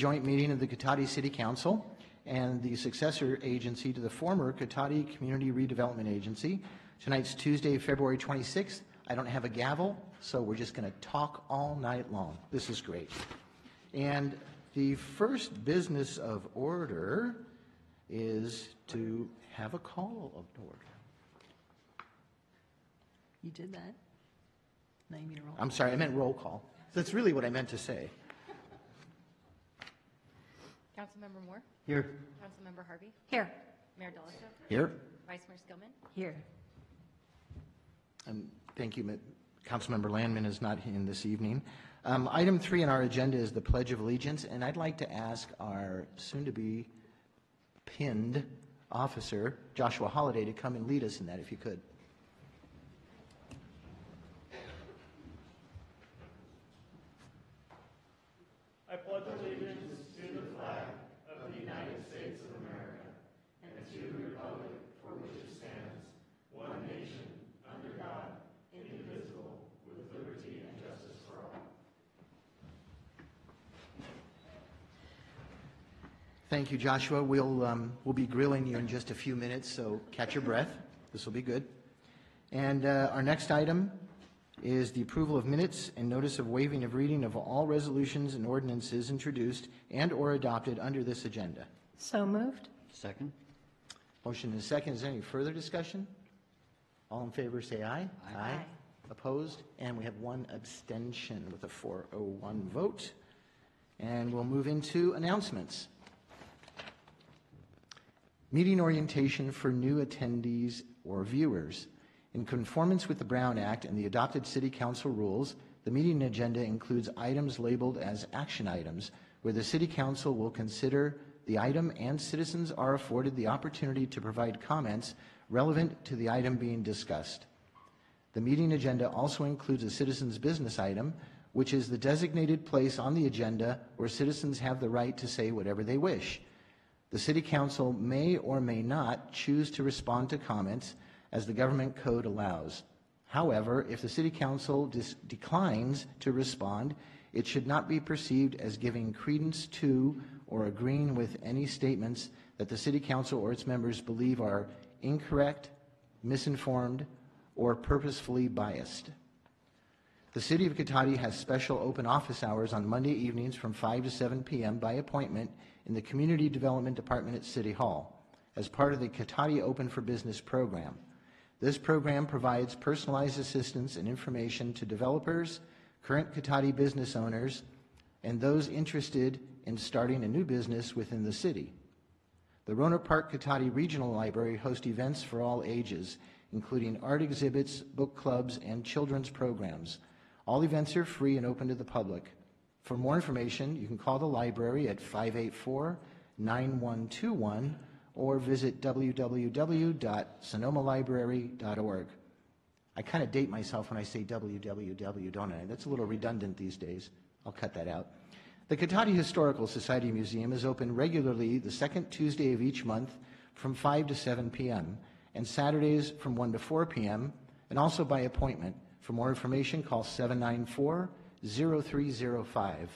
joint meeting of the Cotati City Council and the successor agency to the former Cotati Community Redevelopment Agency. Tonight's Tuesday, February 26th. I don't have a gavel, so we're just going to talk all night long. This is great. And the first business of order is to have a call of order. You did that? Now you mean a roll? I'm sorry, I meant roll call. That's really what I meant to say. Councilmember Moore? Here. Councilmember Harvey? Here. Mayor Delacho? Here. Vice Mayor Skillman? Here. Thank you. Councilmember Landman is not in this evening. Item 3 on our agenda is the Pledge of Allegiance, and I'd like to ask our soon-to-be pinned officer, Joshua Holliday, to come and lead us in that, if you could. I pledge allegiance to the flag of the United States of America and to the republic for which it stands, one nation, under God, indivisible, with liberty and justice for all. Thank you, Joshua. We'll be grilling you in just a few minutes, so catch your breath. This will be good. And our next item is the approval of minutes and notice of waiving of reading of all resolutions and ordinances introduced and or adopted under this agenda. So moved. Second. Motion is second. Is there any further discussion? All in favor say aye. Aye. Opposed? And we have one abstention with a 401 vote. And we'll move into announcements. Meeting orientation for new attendees or viewers. In conformance with the Brown Act and the adopted City Council rules, the meeting agenda includes items labeled as action items, where the City Council will consider the item and citizens are afforded the opportunity to provide comments relevant to the item being discussed. The meeting agenda also includes a citizens' business item, which is the designated place on the agenda where citizens have the right to say whatever they wish. The City Council may or may not choose to respond to comments as the government code allows. However, if the City Council declines to respond, it should not be perceived as giving credence to or agreeing with any statements that the City Council or its members believe are incorrect, misinformed, or purposefully biased. The City of Cotati has special open office hours on Monday evenings from 5 to 7 p.m. by appointment in the Community Development Department at City Hall as part of the Cotati Open for Business program. This program provides personalized assistance and information to developers, current Cotati business owners, and those interested in starting a new business within the city. The Rohnert Park Cotati Regional Library hosts events for all ages, including art exhibits, book clubs, and children's programs. All events are free and open to the public. For more information, you can call the library at 584-9121 or visit www.sonomalibrary.org. I kind of date myself when I say www, don't I? That's a little redundant these days. I'll cut that out. The Cotati Historical Society Museum is open regularly the second Tuesday of each month from 5 to 7 p.m. and Saturdays from 1 to 4 p.m. and also by appointment. For more information, call 794-0305.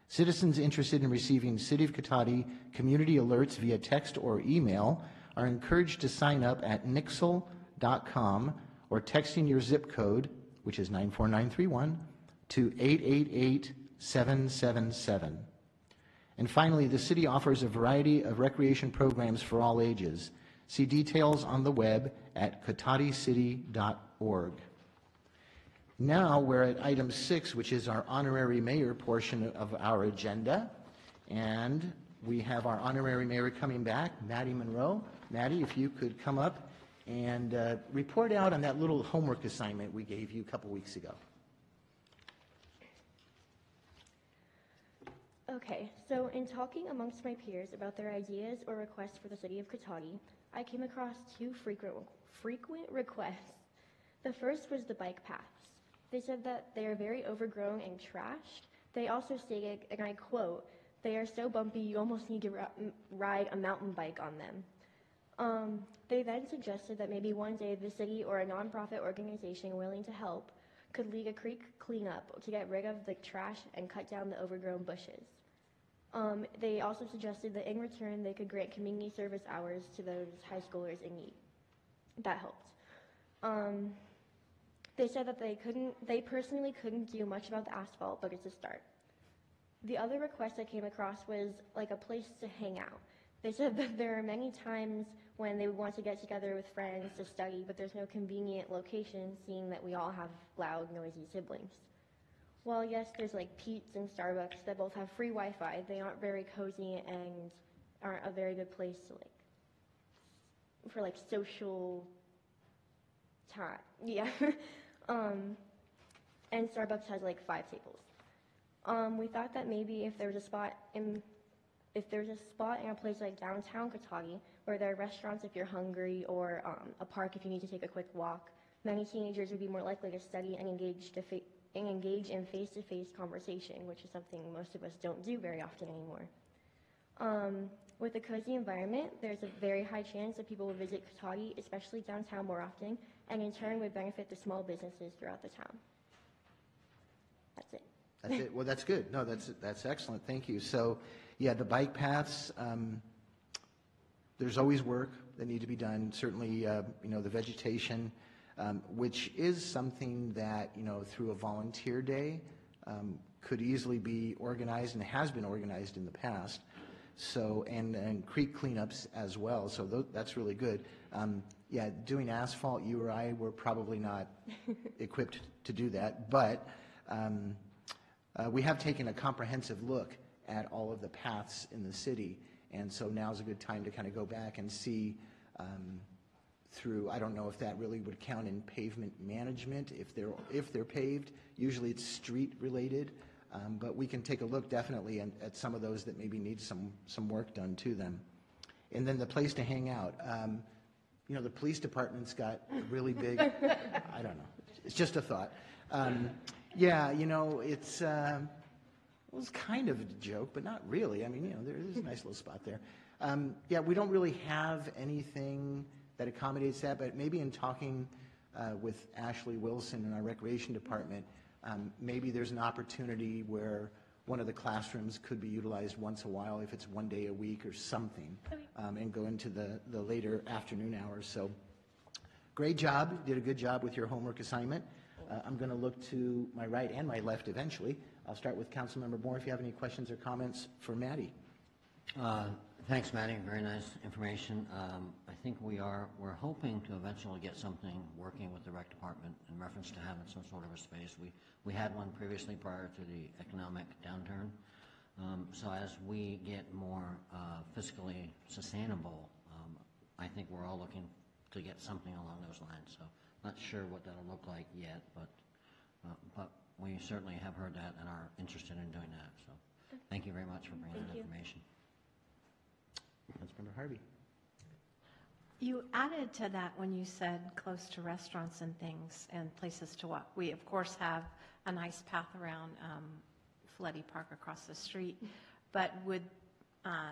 Citizens interested in receiving City of Cotati community alerts via text or email are encouraged to sign up at nixle.com or texting your zip code, which is 94931, to 888-777. And finally, the city offers a variety of recreation programs for all ages. See details on the web at cotaticity.org. Now we're at item 6, which is our honorary mayor portion of our agenda. And we have our honorary mayor coming back, Maddie Monroe. Maddie, if you could come up and report out on that little homework assignment we gave you a couple weeks ago. Okay, so in talking amongst my peers about their ideas or requests for the city of Cotati, I came across two frequent requests. The first was the bike paths. They said that they are very overgrown and trashed. They also stated, and I quote, "They are so bumpy you almost need to ride a mountain bike on them." They then suggested that maybe one day the city or a nonprofit organization willing to help could lead a creek cleanup to get rid of the trash and cut down the overgrown bushes. They also suggested that in return they could grant community service hours to those high schoolers in need. That helped. They said that they personally couldn't do much about the asphalt, but it's a start. The other request I came across was like a place to hang out. They said that there are many times when they would want to get together with friends to study, but there's no convenient location, seeing that we all have loud, noisy siblings. Well, yes, there's like Pete's and Starbucks that both have free Wi-Fi. They aren't very cozy and aren't a very good place to for social time. Yeah. And Starbucks has like 5 tables. We thought that maybe if there was a spot in a place like downtown Katagi, where there are restaurants if you're hungry, or a park if you need to take a quick walk, many teenagers would be more likely to study and engage in face-to-face conversation, which is something most of us don't do very often anymore. With a cozy environment, there's a very high chance that people will visit Katagi, especially downtown, more often, and in turn would benefit the small businesses throughout the town. That's it. That's it. Well, that's good. No, that's excellent. Thank you. So, yeah, the bike paths, there's always work that need to be done. Certainly, the vegetation, which is something that, through a volunteer day, could easily be organized and has been organized in the past. So, and creek cleanups as well. So that's really good. Yeah, doing asphalt, you or I were probably not equipped to do that, but we have taken a comprehensive look at all of the paths in the city, and so now's a good time to kind of go back and see through, I don't know if that really would count in pavement management, if they're paved. Usually it's street related, but we can take a look definitely at some of those that maybe need some work done to them. And then the place to hang out. The police department's got really big, I don't know, it's just a thought. Yeah, it's, it was kind of a joke, but not really. I mean, there's a nice little spot there. Yeah, we don't really have anything that accommodates that, but maybe in talking with Ashley Wilson in our recreation department, maybe there's an opportunity where one of the classrooms could be utilized once a while, if it's one day a week or something, and go into the later afternoon hours. So great job. You did a good job with your homework assignment. I'm going to look to my right and my left eventually. I'll start with Councilmember Moore if you have any questions or comments for Maddie. Thanks, Maddie. Very nice information. I think we're hoping to eventually get something working with the rec department in reference to having some sort of a space. We had one previously prior to the economic downturn. So as we get more fiscally sustainable, I think we're all looking to get something along those lines. So not sure what that'll look like yet, but we certainly have heard that and are interested in doing that. So thank you very much for bringing that information. Councilmember Harvey. You added to that when you said close to restaurants and things and places to walk. We, of course, have a nice path around Folletti Park across the street, but would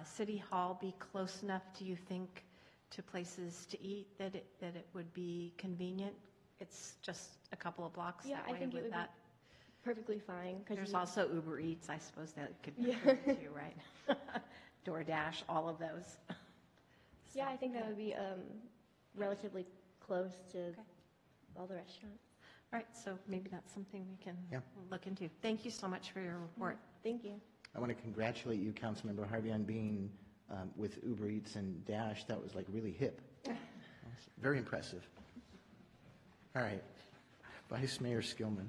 City Hall be close enough, do you think, to places to eat that it would be convenient? It's just a couple of blocks Yeah, that way. I think it would that be perfectly fine. There's also Uber Eats, I suppose that could be too, right? DoorDash, all of those. Yeah, I think that would be relatively close to all the restaurants. All right, so maybe that's something we can Yeah. look into. Thank you so much for your report. Thank you. I want to congratulate you, Councilmember Harvey, on being with Uber Eats and Dash. That was like really hip. Very impressive. All right. Vice Mayor Skillman.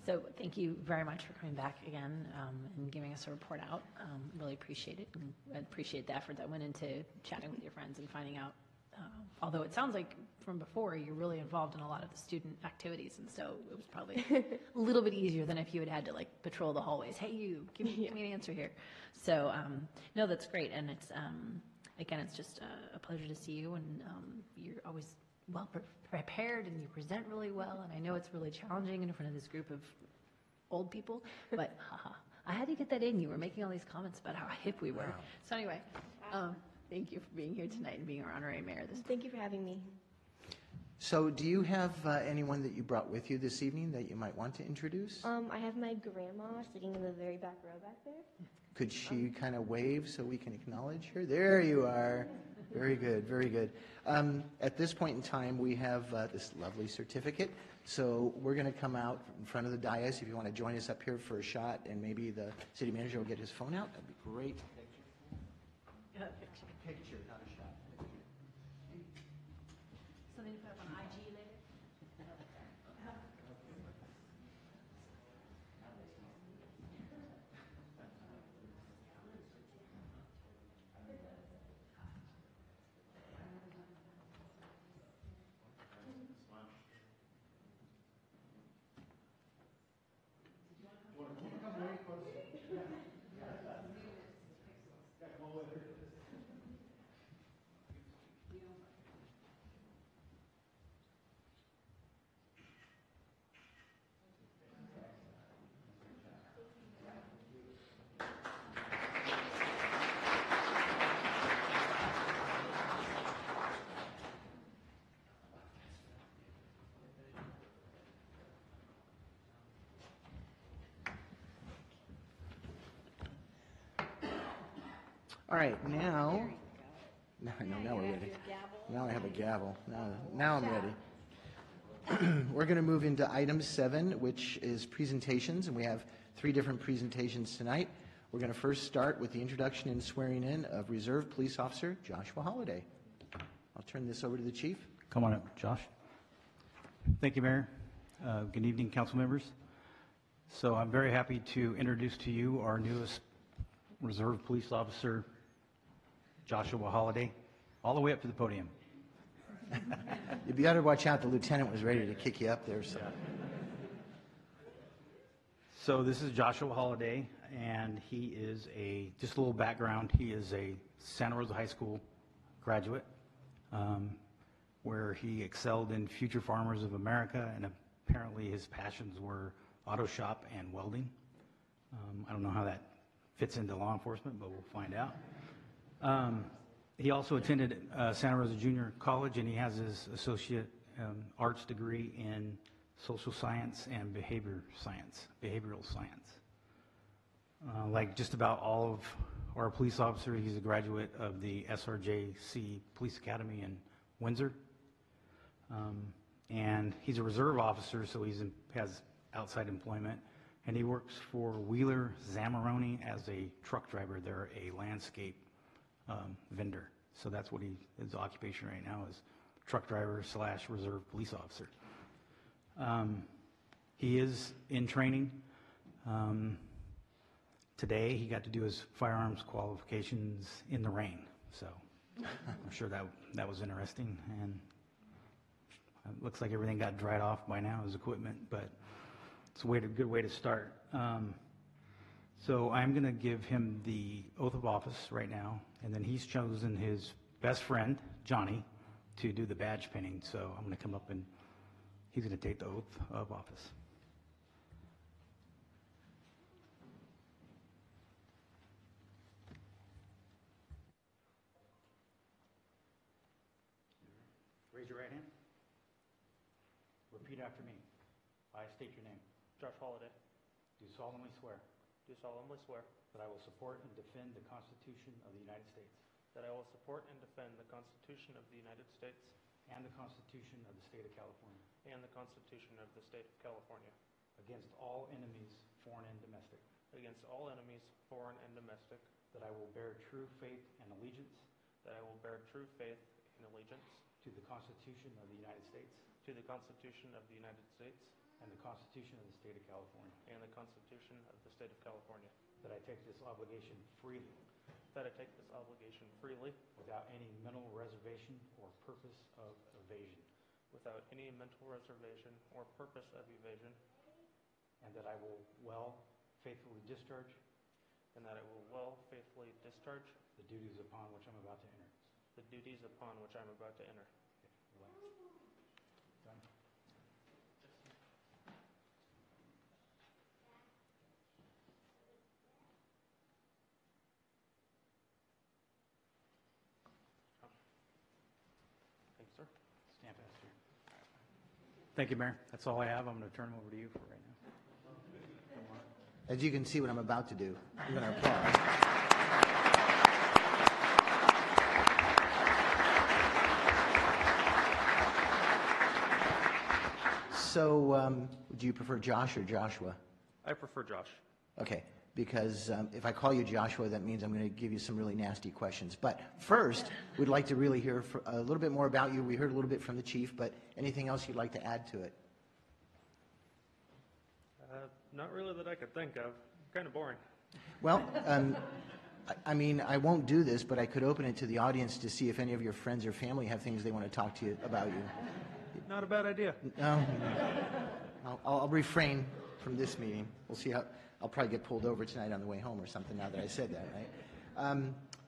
So thank you very much for coming back again and giving us a report out. Really appreciate it, and I appreciate the effort that went into chatting with your friends and finding out. Although it sounds like from before you're really involved in a lot of the student activities, and so it was probably a little bit easier than if you had to like patrol the hallways. Hey, you give me an answer here. So no, that's great, and it's again, it's just a pleasure to see you, and you're always well prepared and you present really well, and I know it's really challenging in front of this group of old people, but I had to get that in. You were making all these comments about how hip we were. Wow. So anyway, thank you for being here tonight and being our honorary mayor. Thank you for having me. So do you have anyone that you brought with you this evening that you might want to introduce? I have my grandma sitting in the very back row back there. Could she kind of wave so we can acknowledge her? There you are. Very good, very good. At this point in time, we have this lovely certificate. So we're going to come out in front of the dais. If you want to join us up here for a shot, and maybe the city manager will get his phone out, that'd be great. Picture, not a shot. Something to put up on IG later? All right, now we're ready. Now I have a gavel. Now I'm ready. We're going to move into item 7, which is presentations, and we have 3 different presentations tonight. We're going to first start with the introduction and swearing in of Reserve Police Officer Joshua Holliday. I'll turn this over to the Chief. Come on up, Josh. Thank you, Mayor. Good evening, council members. So I'm very happy to introduce to you our newest Reserve Police Officer, Joshua Holliday, all the way up to the podium. You better watch out. The lieutenant was ready to kick you up there. So this is Joshua Holliday, and he is just a little background, he is a Santa Rosa High School graduate, where he excelled in Future Farmers of America, and apparently his passions were auto shop and welding. I don't know how that fits into law enforcement, but we'll find out. He also attended Santa Rosa Junior College, and he has his associate arts degree in social science and behavioral science. Like just about all of our police officers, he's a graduate of the SRJC Police Academy in Windsor. And he's a reserve officer, so he has outside employment. And he works for Wheeler Zamoroni as a truck driver. They're a landscape vendor. So that's what his occupation right now is, truck driver / reserve police officer. He is in training. Today he got to do his firearms qualifications in the rain. So I'm sure that was interesting. And it looks like everything got dried off by now, his equipment, but it's a good way to start. So I'm going to give him the oath of office right now, and then he's chosen his best friend, Johnny, to do the badge pinning. So I'm going to come up and he's going to take the oath of office. Raise your right hand. Repeat after me. I state your name. Josh Holliday, Do solemnly swear do solemnly swear that I will support and defend the Constitution of the United States that I will support and defend the Constitution of the United States and the Constitution of the State of California and the Constitution of the State of California against all enemies, foreign and domestic, against all enemies, foreign and domestic, that I will bear true faith and allegiance that I will bear true faith and allegiance to the Constitution of the United States to the Constitution of the United States and the Constitution of the State of California, and the Constitution of the State of California, that I take this obligation freely that I take this obligation freely without any mental reservation or purpose of evasion, without any mental reservation or purpose of evasion, and that I will faithfully discharge and that I will well faithfully discharge the duties upon which I'm about to enter. the duties upon which I'm about to enter. Relax. Done. Thanks, sir. Stamp after. Thank you, Mayor. That's all I have. I'm going to turn them over to you for right now. As you can see what I'm about to do, I'm going to applaud. So, do you prefer Josh or Joshua? I prefer Josh. Okay, because if I call you Joshua, that means I'm going to give you some really nasty questions. But first, we'd like to really hear a little bit more about you. We heard a little bit from the chief, but anything else you'd like to add to it? Not really that I could think of. Kind of boring. Well, I mean, I won't do this, but I could open it to the audience to see if any of your friends or family have things they want to talk to you about you. Not a bad idea. No, I'll refrain from this meeting. We'll see how, I'll probably get pulled over tonight on the way home or something now that I said that, right?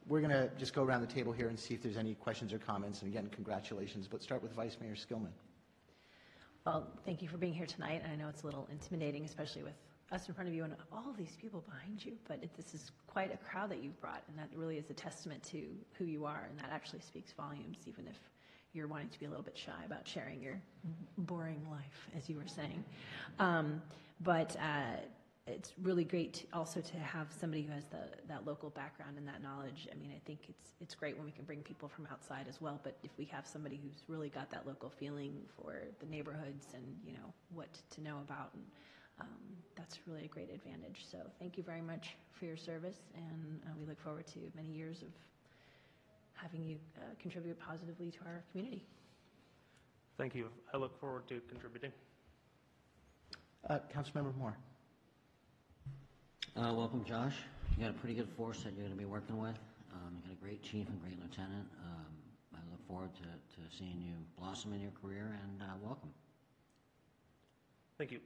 We're going to just go around the table here and see if there's any questions or comments. And again, congratulations. But start with Vice Mayor Skillman. Well, thank you for being here tonight. I know it's a little intimidating, especially with us in front of you and all these people behind you, but this is quite a crowd that you've brought, and that really is a testament to who you are, and that actually speaks volumes, even if you're wanting to be a little bit shy about sharing your boring life, as you were saying. But it's really great also to have somebody who has that local background and that knowledge. I mean, I think it's great when we can bring people from outside as well, but if we have somebody who's really got that local feeling for the neighborhoods and, you know, what to know about, and that's really a great advantage. So thank you very much for your service, and we look forward to many years of having you contribute positively to our community. Thank you. I look forward to contributing. Councilmember Moore. Welcome, Josh. You got a pretty good force that you're going to be working with. You got a great chief and great lieutenant. I look forward to seeing you blossom in your career, and welcome. Thank you.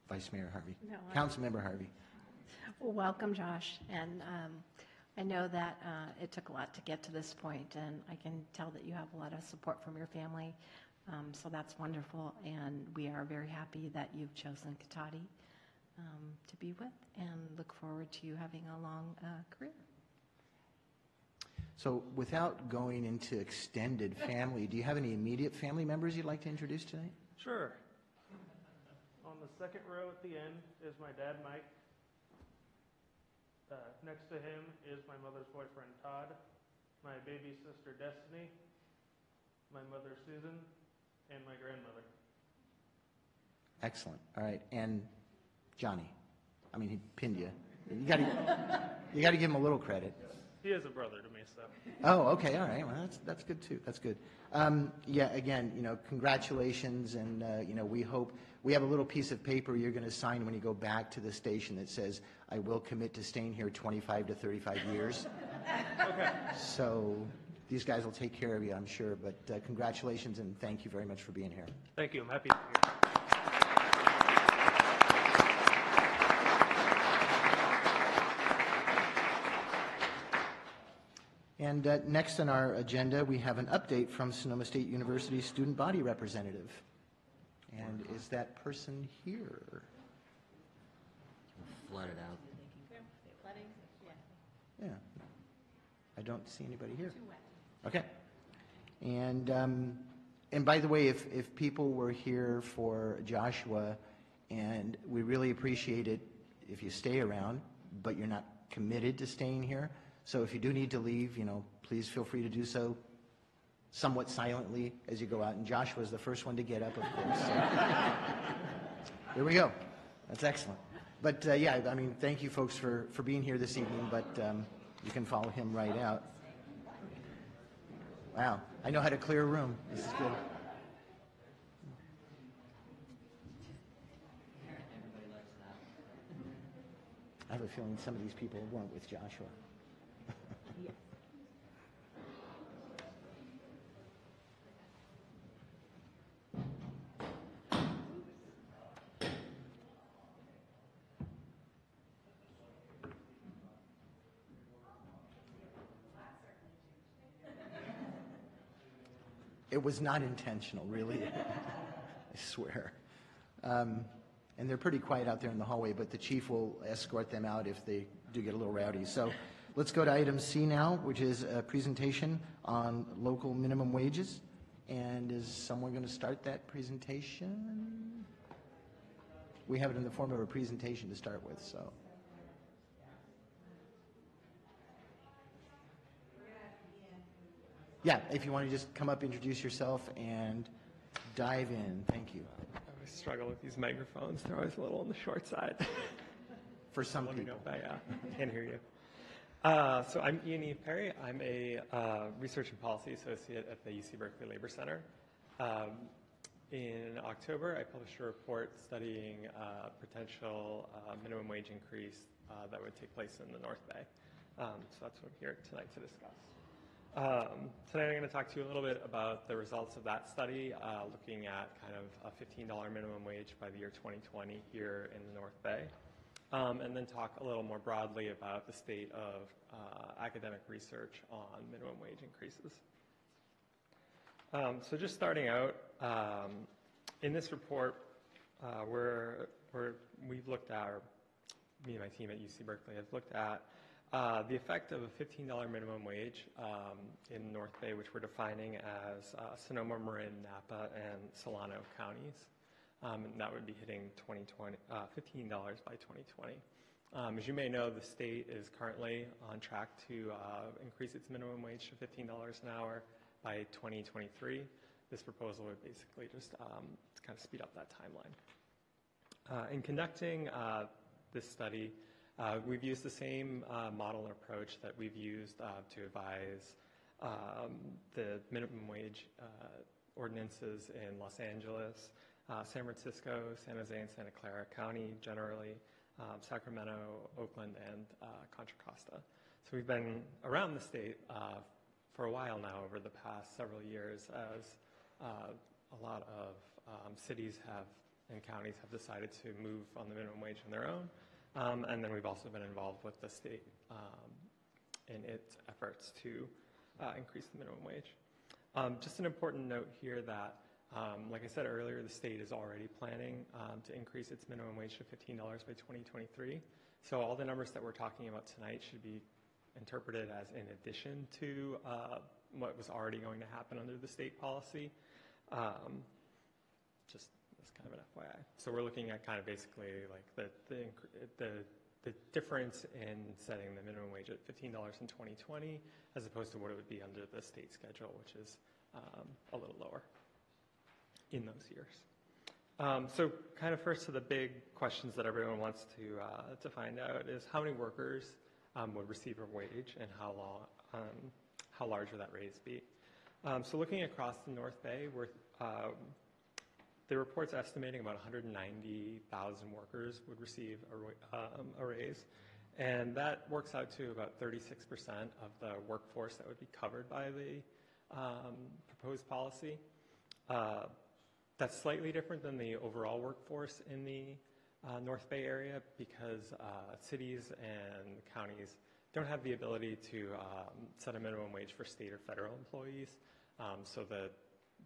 Vice Mayor Harvey. No, Councilmember Harvey. Well, welcome, Josh. And I know that it took a lot to get to this point, and I can tell that you have a lot of support from your family. So that's wonderful, and we are very happy that you've chosen Cotati to be with, and look forward to you having a long career. So without going into extended family, do you have any immediate family members you'd like to introduce tonight? Sure. On the second row at the end is my dad, Mike. Next to him is my mother's boyfriend, Todd, my baby sister, Destiny, my mother, Susan, and my grandmother. Excellent. All right. And Johnny. I mean, he pinned you. You got to give him a little credit. He is a brother to me, so. Oh, okay. All right. Well, that's good too. That's good. Yeah. Again, you know, congratulations, and you know, we hope we have a little piece of paper you're going to sign when you go back to the station that says, "I will commit to staying here 25 to 35 years." Okay. So these guys will take care of you, I'm sure. But congratulations, and thank you very much for being here. Thank you. I'm happy to be here. And next on our agenda, we have an update from Sonoma State University student body representative. And is that person here? Flood it out. Yeah. I don't see anybody here. Okay. And by the way, if people were here for Joshua, and we really appreciate it if you stay around, but you're not committed to staying here. So if you do need to leave, you know, please feel free to do so somewhat silently as you go out. And Joshua's the first one to get up, of course. So. There we go. That's excellent. But yeah, I mean, thank you folks for being here this evening, but you can follow him right out. Wow. I know how to clear a room. This is good. I have a feeling some of these people weren't with Joshua. It was not intentional, really. I swear. And they're pretty quiet out there in the hallway, but the chief will escort them out if they do get a little rowdy. So let's go to item C now, which is a presentation on local minimum wages. And is someone going to start that presentation? We have it in the form of a presentation to start with, so. Yeah, if you want to just come up, introduce yourself, and dive in. Thank you. I always struggle with these microphones. They're always a little on the short side. For some Let me people. know if I can't hear you. So I'm Ian Eve Perry. I'm a Research and Policy Associate at the UC Berkeley Labor Center. In October, I published a report studying potential minimum wage increase that would take place in the North Bay. So that's what I'm here tonight to discuss. Tonight I'm going to talk to you a little bit about the results of that study, looking at kind of a $15 minimum wage by the year 2020 here in the North Bay, and then talk a little more broadly about the state of academic research on minimum wage increases. So just starting out, in this report, we've looked at, or me and my team at UC Berkeley have looked at the effect of a $15 minimum wage in North Bay, which we're defining as Sonoma, Marin, Napa, and Solano counties. And that would be hitting $15 by 2020. As you may know, the state is currently on track to increase its minimum wage to $15 an hour by 2023. This proposal would basically just kind of speed up that timeline. In conducting this study, we've used the same model and approach that we've used to advise the minimum wage ordinances in Los Angeles, San Francisco, San Jose, and Santa Clara County generally, Sacramento, Oakland, and Contra Costa. So we've been around the state for a while now, over the past several years, as a lot of cities and counties have decided to move on the minimum wage on their own. And then we've also been involved with the state in its efforts to increase the minimum wage. Just an important note here that, like I said earlier, the state is already planning to increase its minimum wage to $15 by 2023. So all the numbers that we're talking about tonight should be interpreted as in addition to what was already going to happen under the state policy. Just as kind of an FYI. So we're looking at kind of basically like the difference in setting the minimum wage at $15 in 2020 as opposed to what it would be under the state schedule, which is a little lower in those years. So kind of first to the big questions that everyone wants to find out is how many workers would receive a wage and how large would that raise be? So looking across the North Bay, the report's estimating about 190,000 workers would receive a raise, and that works out to about 36% of the workforce that would be covered by the proposed policy. That's slightly different than the overall workforce in the North Bay area because cities and counties don't have the ability to set a minimum wage for state or federal employees, so the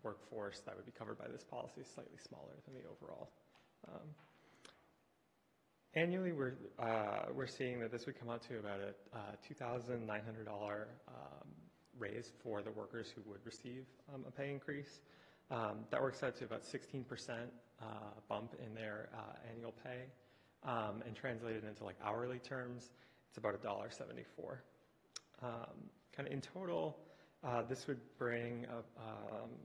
workforce that would be covered by this policy is slightly smaller than the overall. Annually, we're seeing that this would come out to about a $2,900 raise for the workers who would receive a pay increase. That works out to about 16% bump in their annual pay, and translated into like hourly terms, it's about $1.74. Kind of in total, this would bring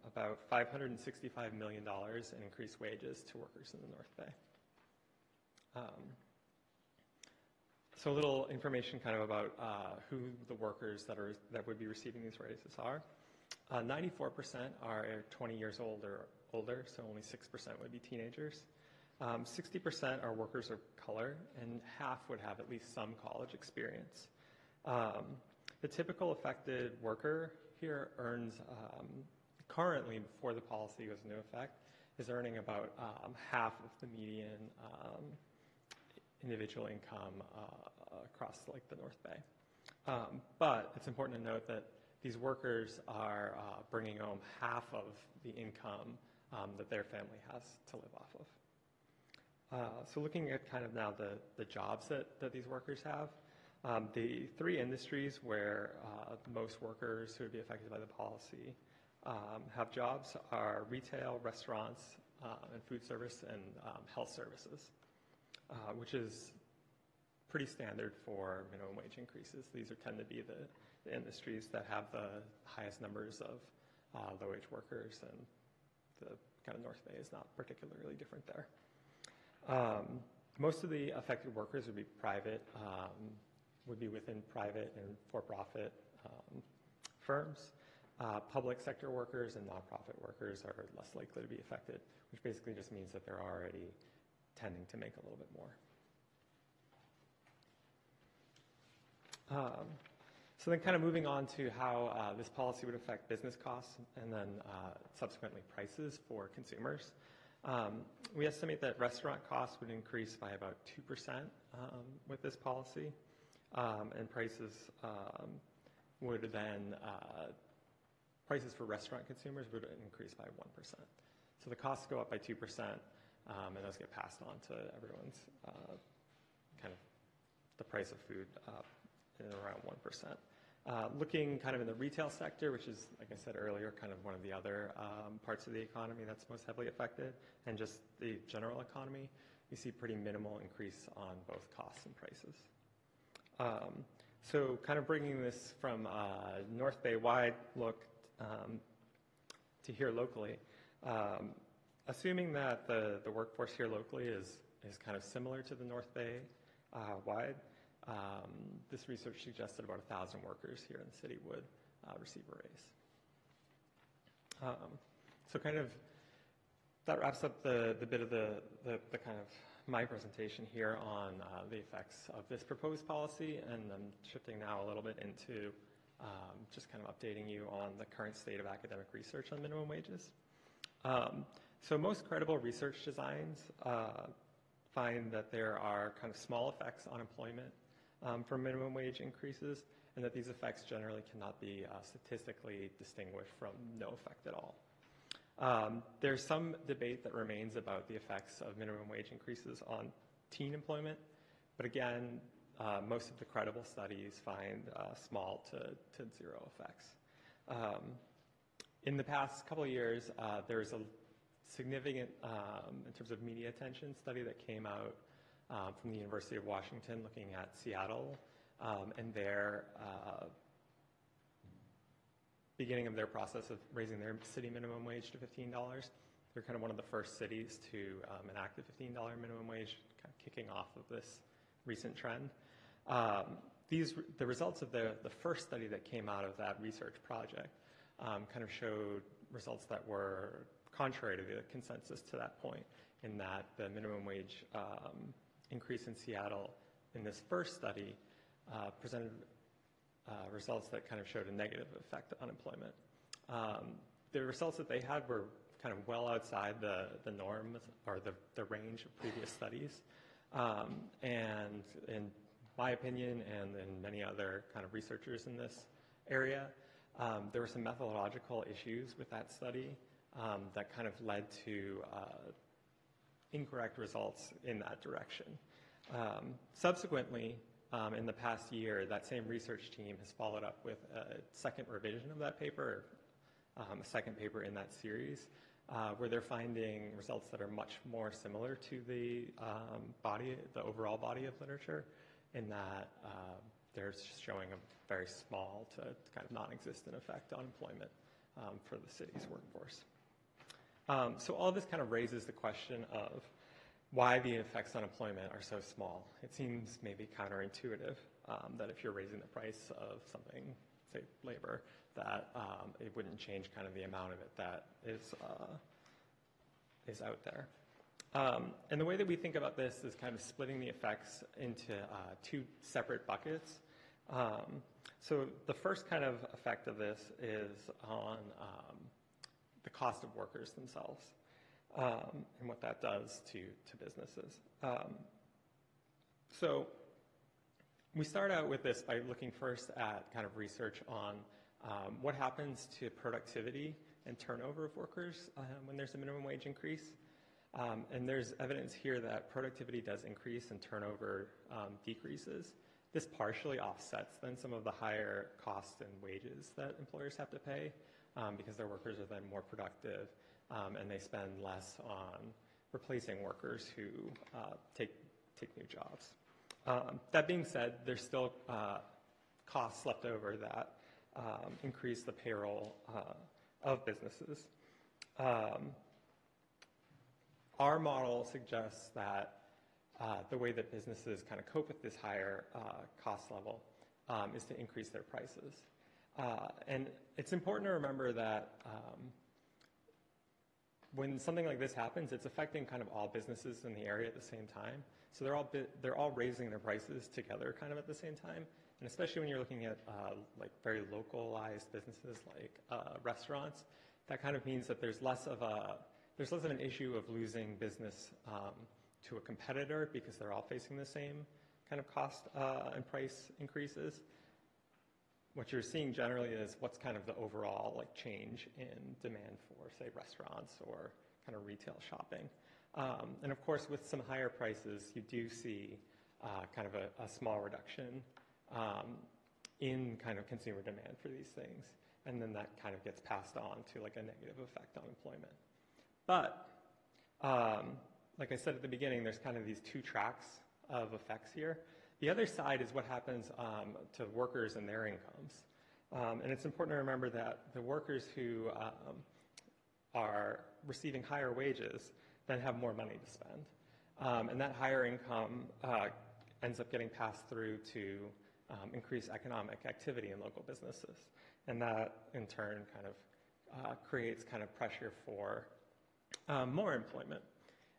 about $565 million in increased wages to workers in the North Bay. So a little information kind of about who the workers that would be receiving these raises are. 94% are 20 years old or older, so only 6% would be teenagers. 60% are workers of color, and half would have at least some college experience. The typical affected worker here earns, currently before the policy goes into effect, is earning about half of the median individual income across like the North Bay. But it's important to note that these workers are bringing home half of the income that their family has to live off of. So looking at kind of now the jobs that these workers have, the three industries where most workers who would be affected by the policy have jobs are retail, restaurants, and food service, and health services, which is pretty standard for minimum wage increases. These tend to be the industries that have the highest numbers of low-wage workers, and the kind of North Bay is not particularly different there. Most of the affected workers would be private, would be within private and for-profit firms. Public sector workers and nonprofit workers are less likely to be affected, which basically just means that they're already tending to make a little bit more. So then kind of moving on to how this policy would affect business costs and then subsequently prices for consumers. We estimate that restaurant costs would increase by about 2% with this policy, and prices would then, prices for restaurant consumers would increase by 1%. So the costs go up by 2%, and those get passed on to everyone's kind of the price of food in around 1%. Looking kind of in the retail sector, which is, like I said earlier, kind of one of the other parts of the economy that's most heavily affected, and just the general economy, you see pretty minimal increase on both costs and prices. So kind of bringing this from North Bay wide look to here locally, assuming that the workforce here locally is kind of similar to the North Bay wide, this research suggested about 1,000 workers here in the city would receive a raise. So kind of that wraps up the bit of the kind of my presentation here on the effects of this proposed policy, and I'm shifting now a little bit into just kind of updating you on the current state of academic research on minimum wages. So most credible research designs find that there are kind of small effects on employment from minimum wage increases, and that these effects generally cannot be statistically distinguished from no effect at all. There's some debate that remains about the effects of minimum wage increases on teen employment, but again, most of the credible studies find small to zero effects. In the past couple of years, there's a significant, in terms of media attention, study that came out from the University of Washington looking at Seattle and their beginning of their process of raising their city minimum wage to $15. They're kind of one of the first cities to enact a $15 minimum wage, kind of kicking off of this recent trend. The results of the first study that came out of that research project kind of showed results that were contrary to the consensus to that point, in that the minimum wage increase in Seattle in this first study presented results that kind of showed a negative effect on employment. The results that they had were kind of well outside the norm or the range of previous studies. And in my opinion, and in many other kind of researchers in this area, there were some methodological issues with that study that kind of led to incorrect results in that direction. Subsequently, in the past year, that same research team has followed up with a second revision of that paper, a second paper in that series, where they're finding results that are much more similar to the overall body of literature, in that they're showing a very small to kind of non-existent effect on employment for the city's workforce. So all of this kind of raises the question of why the effects on employment are so small. It seems maybe counterintuitive that if you're raising the price of something, say labor, that it wouldn't change kind of the amount of it that is out there. And the way that we think about this is kind of splitting the effects into two separate buckets. So the first kind of effect of this is on the cost of workers themselves. And what that does to businesses. So we start out with this by looking first at kind of research on what happens to productivity and turnover of workers when there's a minimum wage increase. And there's evidence here that productivity does increase and turnover decreases. This partially offsets then some of the higher costs and wages that employers have to pay. because their workers are then more productive, and they spend less on replacing workers who take new jobs. That being said, there's still costs left over that increase the payroll of businesses. Our model suggests that the way that businesses kind of cope with this higher cost level is to increase their prices. And it's important to remember that when something like this happens, it's affecting kind of all businesses in the area at the same time. So they're all raising their prices together kind of at the same time. And especially when you're looking at like very localized businesses like restaurants, that kind of means that there's less of an issue of losing business to a competitor because they're all facing the same kind of cost and price increases. What you're seeing generally is what's kind of the overall like change in demand for, say, restaurants or kind of retail shopping. And of course, with some higher prices, you do see kind of a small reduction in kind of consumer demand for these things. And then that kind of gets passed on to like a negative effect on employment. But like I said at the beginning, there's kind of these two tracks of effects here. The other side is what happens to workers and their incomes. And it's important to remember that the workers who are receiving higher wages then have more money to spend. And that higher income ends up getting passed through to increase economic activity in local businesses. And that, in turn, kind of creates kind of pressure for more employment.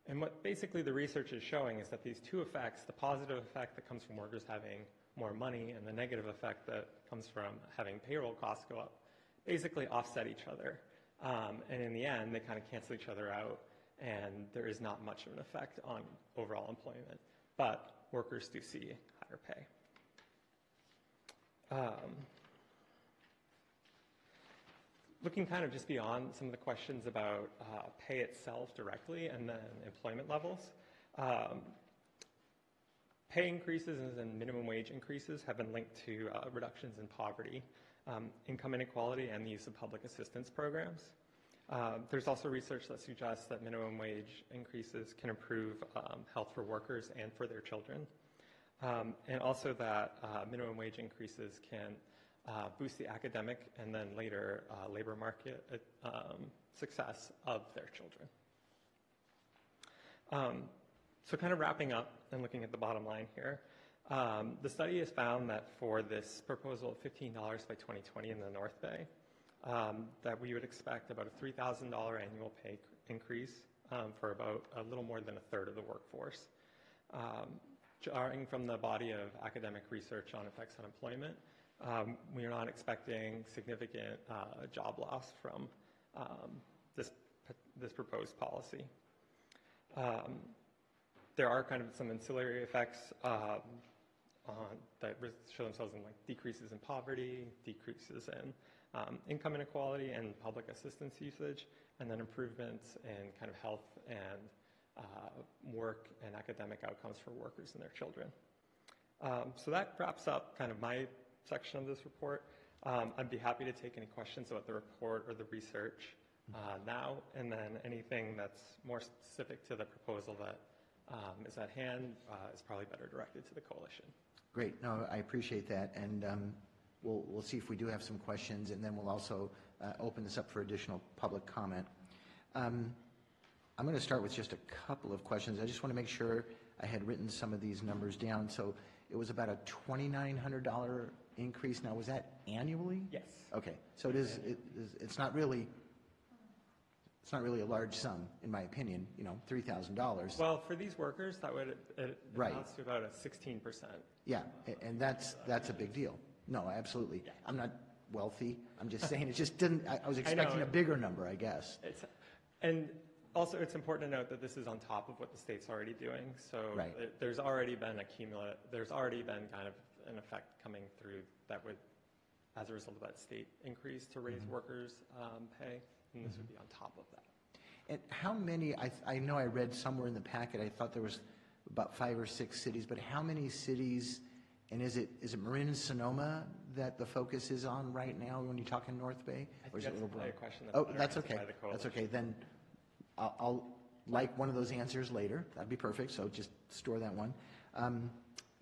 And what basically the research is showing is that these two effects, the positive effect that comes from workers having more money and the negative effect that comes from having payroll costs go up, basically offset each other. And in the end, they kind of cancel each other out, and there is not much of an effect on overall employment. But workers do see higher pay. Looking kind of just beyond some of the questions about pay itself directly and then employment levels, pay increases and minimum wage increases have been linked to reductions in poverty, income inequality, and the use of public assistance programs. There's also research that suggests that minimum wage increases can improve health for workers and for their children, and also that minimum wage increases can boost the academic and then later labor market success of their children. So kind of wrapping up and looking at the bottom line here, the study has found that for this proposal of $15 by 2020 in the North Bay, that we would expect about a $3,000 annual pay increase for about a little more than a third of the workforce. Drawing from the body of academic research on effects on employment, we are not expecting significant job loss from this proposed policy. There are kind of some ancillary effects that show themselves in like decreases in poverty, decreases in income inequality and public assistance usage, and then improvements in kind of health and work and academic outcomes for workers and their children. So that wraps up kind of my section of this report. I'd be happy to take any questions about the report or the research now, and then anything that's more specific to the proposal that is at hand is probably better directed to the coalition. Great. No, I appreciate that, and we'll see if we do have some questions, and then we'll also open this up for additional public comment. I'm going to start with just a couple of questions. I just want to make sure I had written some of these numbers down. So it was about a $2,900 increase. Now, was that annually? Yes. Okay. So it's not really a large sum, in my opinion. You know, $3,000. Well, for these workers, that would amounts to about a 16%. Yeah, and that's a big deal. No, absolutely. Yeah. I'm not wealthy. I'm just saying it just didn't. I was expecting a bigger number, I guess. And also, it's important to note that this is on top of what the state's already doing. So right. There's already been kind of an effect coming through that would, as a result of that state increase to raise workers' pay, and this would be on top of that. And how many, I know I read somewhere in the packet, I thought there was about 5 or 6 cities, but how many cities, and is it Marin and Sonoma that the focus is on right now when you talk in North Bay? I Or think is it a that's little probably a broad? question that's Oh, better that's answered okay. by the That's coalition. okay. Then I'll like one of those answers later. That'd be perfect. So just store that one.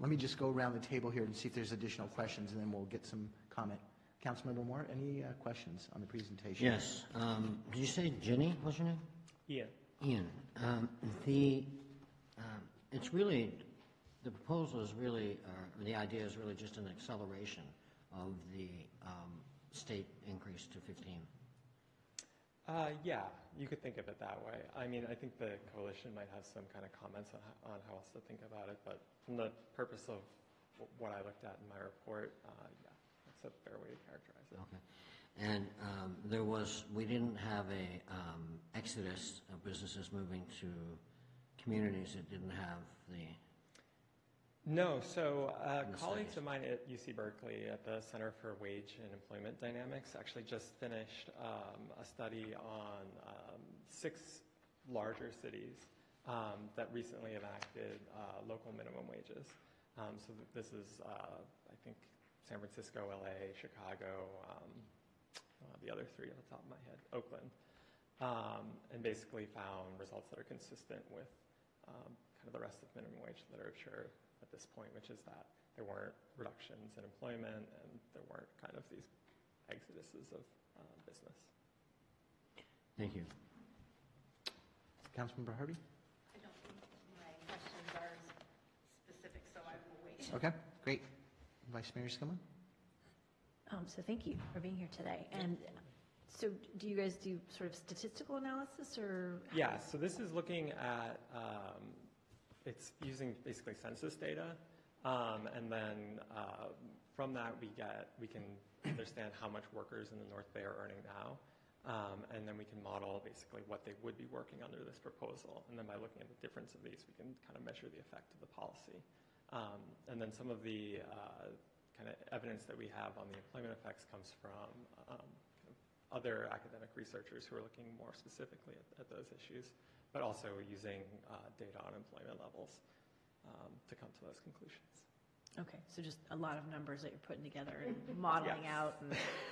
Let me just go around the table here and see if there's additional questions, and then we'll get some comment. Councilmember Moore, any questions on the presentation? Yes. Did you say Jenny? What's your name? Ian. Ian. It's really, the proposal is really, or the idea is really just an acceleration of the state increase to 15. Yeah, you could think of it that way. I mean, I think the coalition might have some kind of comments on how else to think about it, but from the purpose of what I looked at in my report, yeah, that's a fair way to characterize it. Okay. And we didn't have a exodus of businesses moving to communities that didn't have the. No, so the colleagues studies. of mine at UC Berkeley at the Center for Wage and Employment Dynamics actually just finished a study on 6 larger cities that recently enacted local minimum wages. So this is, I think, San Francisco, LA, Chicago, the other 3 on the top of my head, Oakland, and basically found results that are consistent with kind of the rest of minimum wage literature at this point, which is that there weren't reductions in employment and there weren't kind of these exoduses of business. Thank you. Councilmember Harvey? I don't think my questions are specific, so I will wait. Okay, great. Vice Mayor Skillman? So thank you for being here today. And so do you guys do sort of statistical analysis or? Yeah, so this is looking at, it's using basically census data, and then from that we can understand how much workers in the North Bay are earning now, and then we can model basically what they would be working under this proposal, and then by looking at the difference of these, we can kind of measure the effect of the policy. And then some of the kind of evidence that we have on the employment effects comes from other academic researchers who are looking more specifically at those issues, but also using data on employment levels to come to those conclusions. Okay, so just a lot of numbers that you're putting together and modeling Yes. out.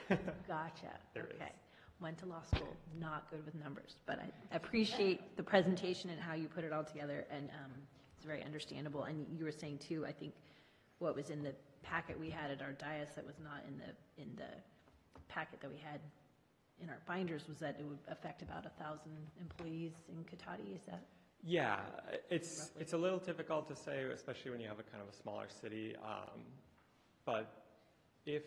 And, gotcha. There Okay. is. Went to law school, not good with numbers, but I appreciate the presentation and how you put it all together, and it's very understandable. And you were saying too, I think what was in the packet we had at our dais that was not in the packet that we had in our binders was that it would affect about 1,000 employees in Cotati. Is that? Yeah, it's a little difficult to say, especially when you have a kind of a smaller city. But if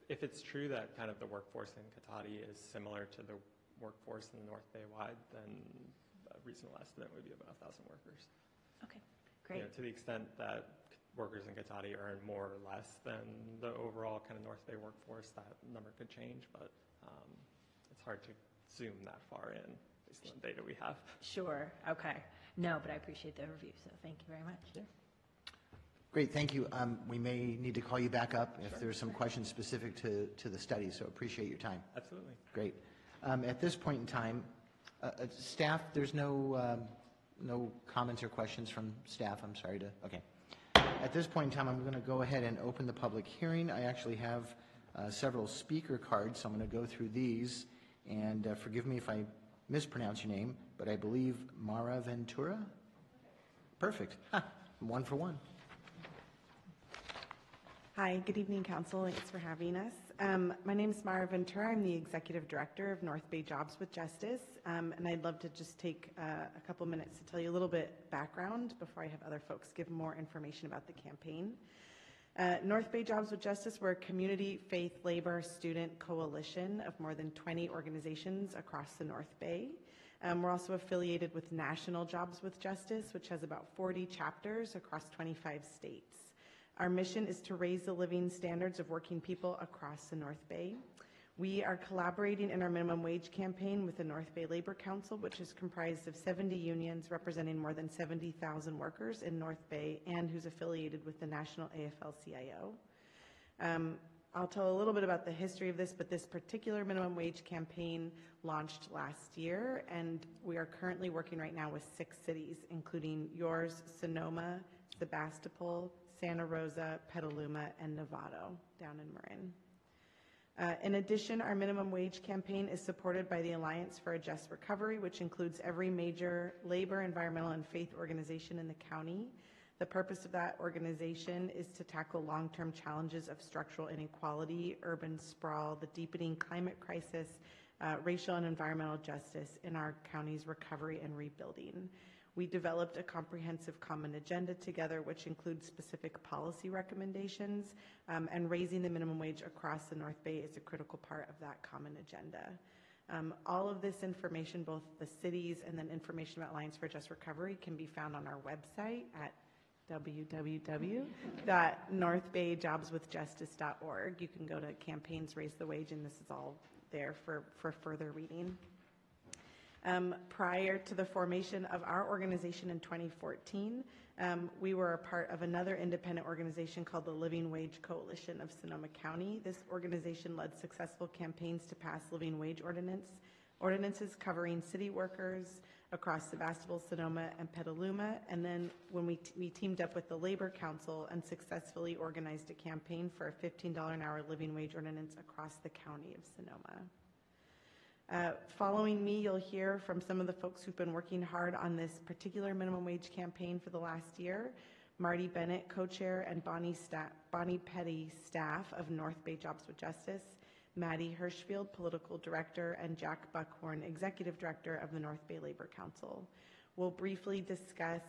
it's true that kind of the workforce in Cotati is similar to the workforce in the North Bay wide, then a reasonable estimate would be about 1,000 workers. Okay, great. To the extent that workers in Cotati earn more or less than the overall kind of North Bay workforce, that number could change, but it's hard to zoom that far in based on the data we have. Sure, okay. No, but I appreciate the overview, so thank you very much. Yeah. Great, thank you. We may need to call you back up if there's some questions specific to the study, so appreciate your time. Absolutely. Great. At this point in time, staff, there's no comments or questions from staff, I'm sorry to, okay. At this point in time, I'm going to go ahead and open the public hearing. I actually have several speaker cards, so I'm going to go through these, and forgive me if I mispronounce your name, but I believe Mara Ventura? Perfect. Ha, 1 for 1. Hi, good evening, Council. Thanks for having us. My name is Mara Ventura. I'm the Executive Director of North Bay Jobs with Justice, and I'd love to just take a couple minutes to tell you a little bit background before I have other folks give more information about the campaign. North Bay Jobs with Justice, we're a community, faith, labor, student coalition of more than 20 organizations across the North Bay. We're also affiliated with National Jobs with Justice, which has about 40 chapters across 25 states. Our mission is to raise the living standards of working people across the North Bay. We are collaborating in our minimum wage campaign with the North Bay Labor Council, which is comprised of 70 unions representing more than 70,000 workers in North Bay and who's affiliated with the National AFL-CIO. I'll tell a little bit about the history of this, but this particular minimum wage campaign launched last year, and we are currently working right now with 6 cities, including yours, Sonoma, Sebastopol, Santa Rosa, Petaluma, and Novato down in Marin. In addition, our minimum wage campaign is supported by the Alliance for a Just Recovery, which includes every major labor, environmental, and faith organization in the county. The purpose of that organization is to tackle long-term challenges of structural inequality, urban sprawl, the deepening climate crisis, racial and environmental justice in our county's recovery and rebuilding. We developed a comprehensive common agenda together, which includes specific policy recommendations, and raising the minimum wage across the North Bay is a critical part of that common agenda. All of this information, both the cities and then information about Alliance for Just Recovery, can be found on our website at www.northbayjobswithjustice.org. You can go to campaigns, raise the wage, and this is all there for further reading. Prior to the formation of our organization in 2014, we were a part of another independent organization called the Living Wage Coalition of Sonoma County. This organization led successful campaigns to pass living wage ordinances covering city workers across Sebastopol, Sonoma, and Petaluma. And then when we teamed up with the Labor Council and successfully organized a campaign for a $15 an hour living wage ordinance across the county of Sonoma. Following me, you'll hear from some of the folks who've been working hard on this particular minimum wage campaign for the last year. Marty Bennett, co-chair, and Bonnie Petty, staff of North Bay Jobs with Justice, Maddie Hirschfield, political director, and Jack Buckhorn, executive director of the North Bay Labor Council. They'll briefly discuss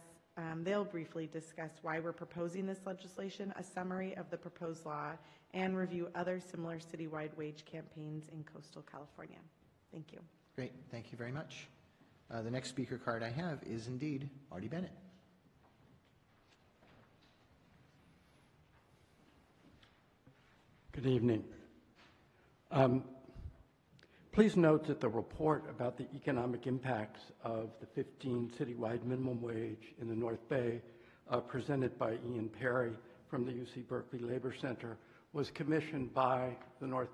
why we're proposing this legislation, a summary of the proposed law, and review other similar citywide wage campaigns in coastal California. Thank you. Great, thank you very much. The next speaker card I have is indeed Marty Bennett. Good evening. Please note that the report about the economic impacts of the 15 citywide minimum wage in the North Bay, presented by Ian Perry from the UC Berkeley Labor Center, was commissioned by the North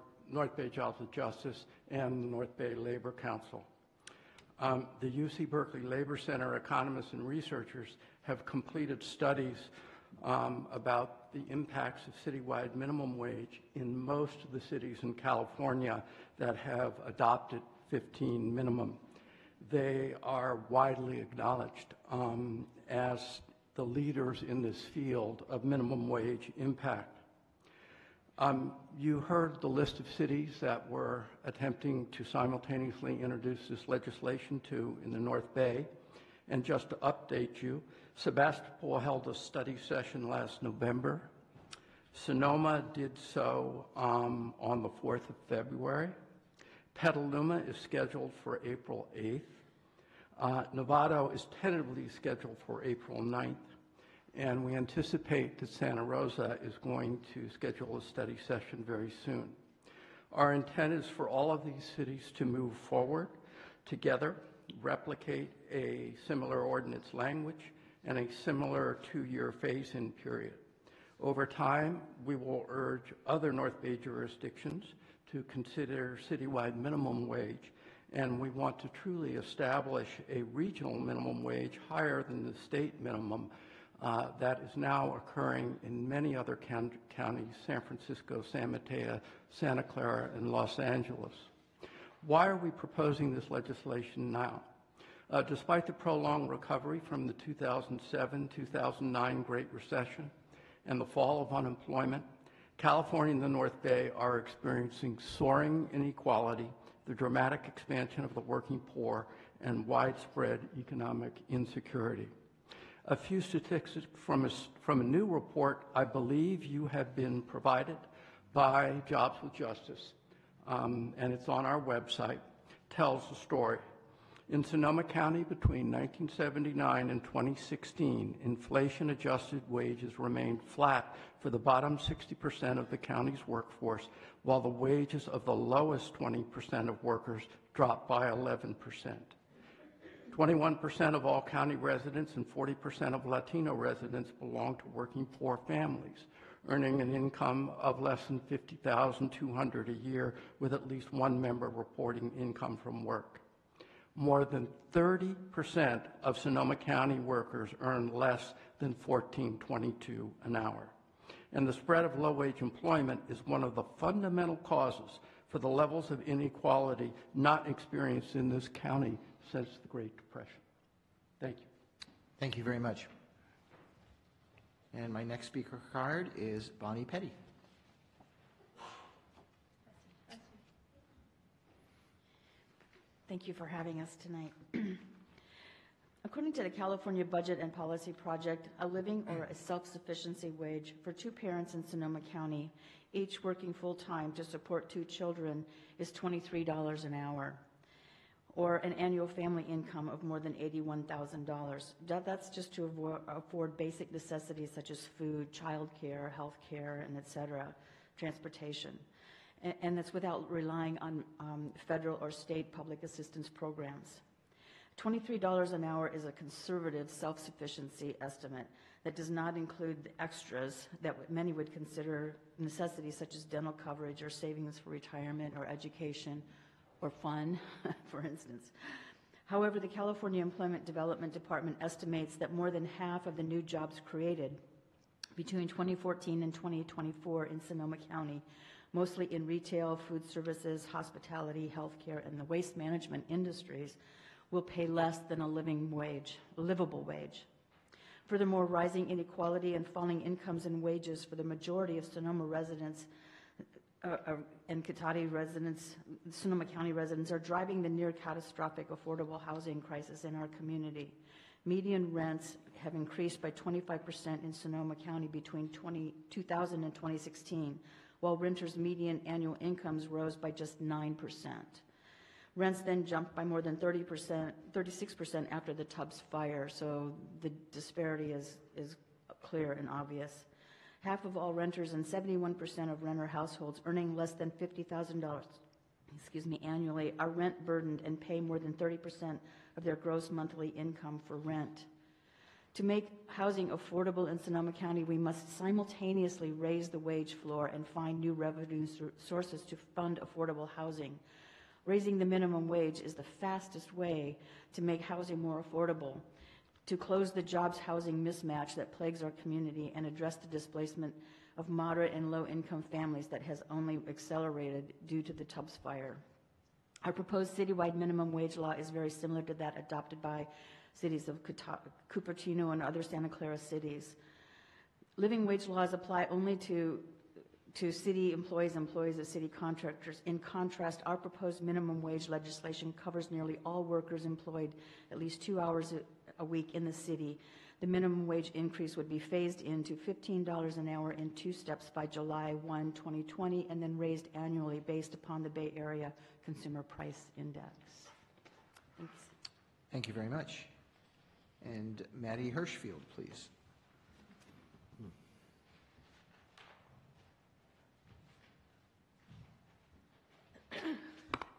Bay Jobs with Justice and the North Bay Labor Council. The UC Berkeley Labor Center economists and researchers have completed studies about the impacts of citywide minimum wage in most of the cities in California that have adopted 15 minimum. They are widely acknowledged as the leaders in this field of minimum wage impact. You heard the list of cities that we're attempting to simultaneously introduce this legislation to in the North Bay. And just to update you, Sebastopol held a study session last November. Sonoma did so on the 4th of February. Petaluma is scheduled for April 8th. Novato is tentatively scheduled for April 9th. And we anticipate that Santa Rosa is going to schedule a study session very soon. Our intent is for all of these cities to move forward together, replicate a similar ordinance language, and a similar 2-year phase-in period. Over time, we will urge other North Bay jurisdictions to consider citywide minimum wage, and we want to truly establish a regional minimum wage higher than the state minimum that is now occurring in many other counties, San Francisco, San Mateo, Santa Clara, and Los Angeles. Why are we proposing this legislation now? Despite the prolonged recovery from the 2007-2009 Great Recession and the fall of unemployment, California and the North Bay are experiencing soaring inequality, the dramatic expansion of the working poor, and widespread economic insecurity. A few statistics from a new report I believe you have been provided by Jobs with Justice, and it's on our website, tells the story. In Sonoma County, between 1979 and 2016, inflation-adjusted wages remained flat for the bottom 60% of the county's workforce, while the wages of the lowest 20% of workers dropped by 11%. 21% of all county residents and 40% of Latino residents belong to working poor families, earning an income of less than $50,200 a year, with at least one member reporting income from work. more than 30% of Sonoma County workers earn less than $14.22 an hour. And the spread of low-wage employment is one of the fundamental causes for the levels of inequality not experienced in this county since the Great Depression. Thank you. Thank you very much. And my next speaker card is Bonnie Petty. Thank you for having us tonight. According to the California Budget and Policy Project, a living or a self-sufficiency wage for two parents in Sonoma County, each working full-time to support two children, is $23 an hour, or an annual family income of more than $81,000. That's just to afford basic necessities such as food, childcare, health care, and et cetera, transportation. And that's without relying on federal or state public assistance programs. $23 an hour is a conservative self-sufficiency estimate that does not include the extras that many would consider necessities such as dental coverage or savings for retirement or education or fun, for instance. However, the California Employment Development Department estimates that more than half of the new jobs created between 2014 and 2024 in Sonoma County, mostly in retail, food services, hospitality, healthcare, and the waste management industries, will pay less than a livable wage. Furthermore, rising inequality and falling incomes and wages for the majority of Sonoma residents and Cotati residents, Sonoma County residents, are driving the near catastrophic affordable housing crisis in our community. Median rents have increased by 25% in Sonoma County between 2000 and 2016, while renters' median annual incomes rose by just 9%. Rents then jumped by more than 36% after the Tubbs fire, so the disparity is clear and obvious. Half of all renters and 71% of renter households earning less than $50,000 annually are rent burdened and pay more than 30% of their gross monthly income for rent. To make housing affordable in Sonoma County, we must simultaneously raise the wage floor and find new revenue sources to fund affordable housing. Raising the minimum wage is the fastest way to make housing more affordable, to close the jobs housing mismatch that plagues our community, and address the displacement of moderate and low-income families that has only accelerated due to the Tubbs fire. Our proposed citywide minimum wage law is very similar to that adopted by cities of Cupertino and other Santa Clara cities. Living wage laws apply only to city employees of city contractors. In contrast, our proposed minimum wage legislation covers nearly all workers employed at least 2 hours a week in the city. The minimum wage increase would be phased into $15 an hour in 2 steps by July 1, 2020, and then raised annually based upon the Bay Area Consumer Price Index. Thanks. Thank you very much. And Maddie Hirschfield, please.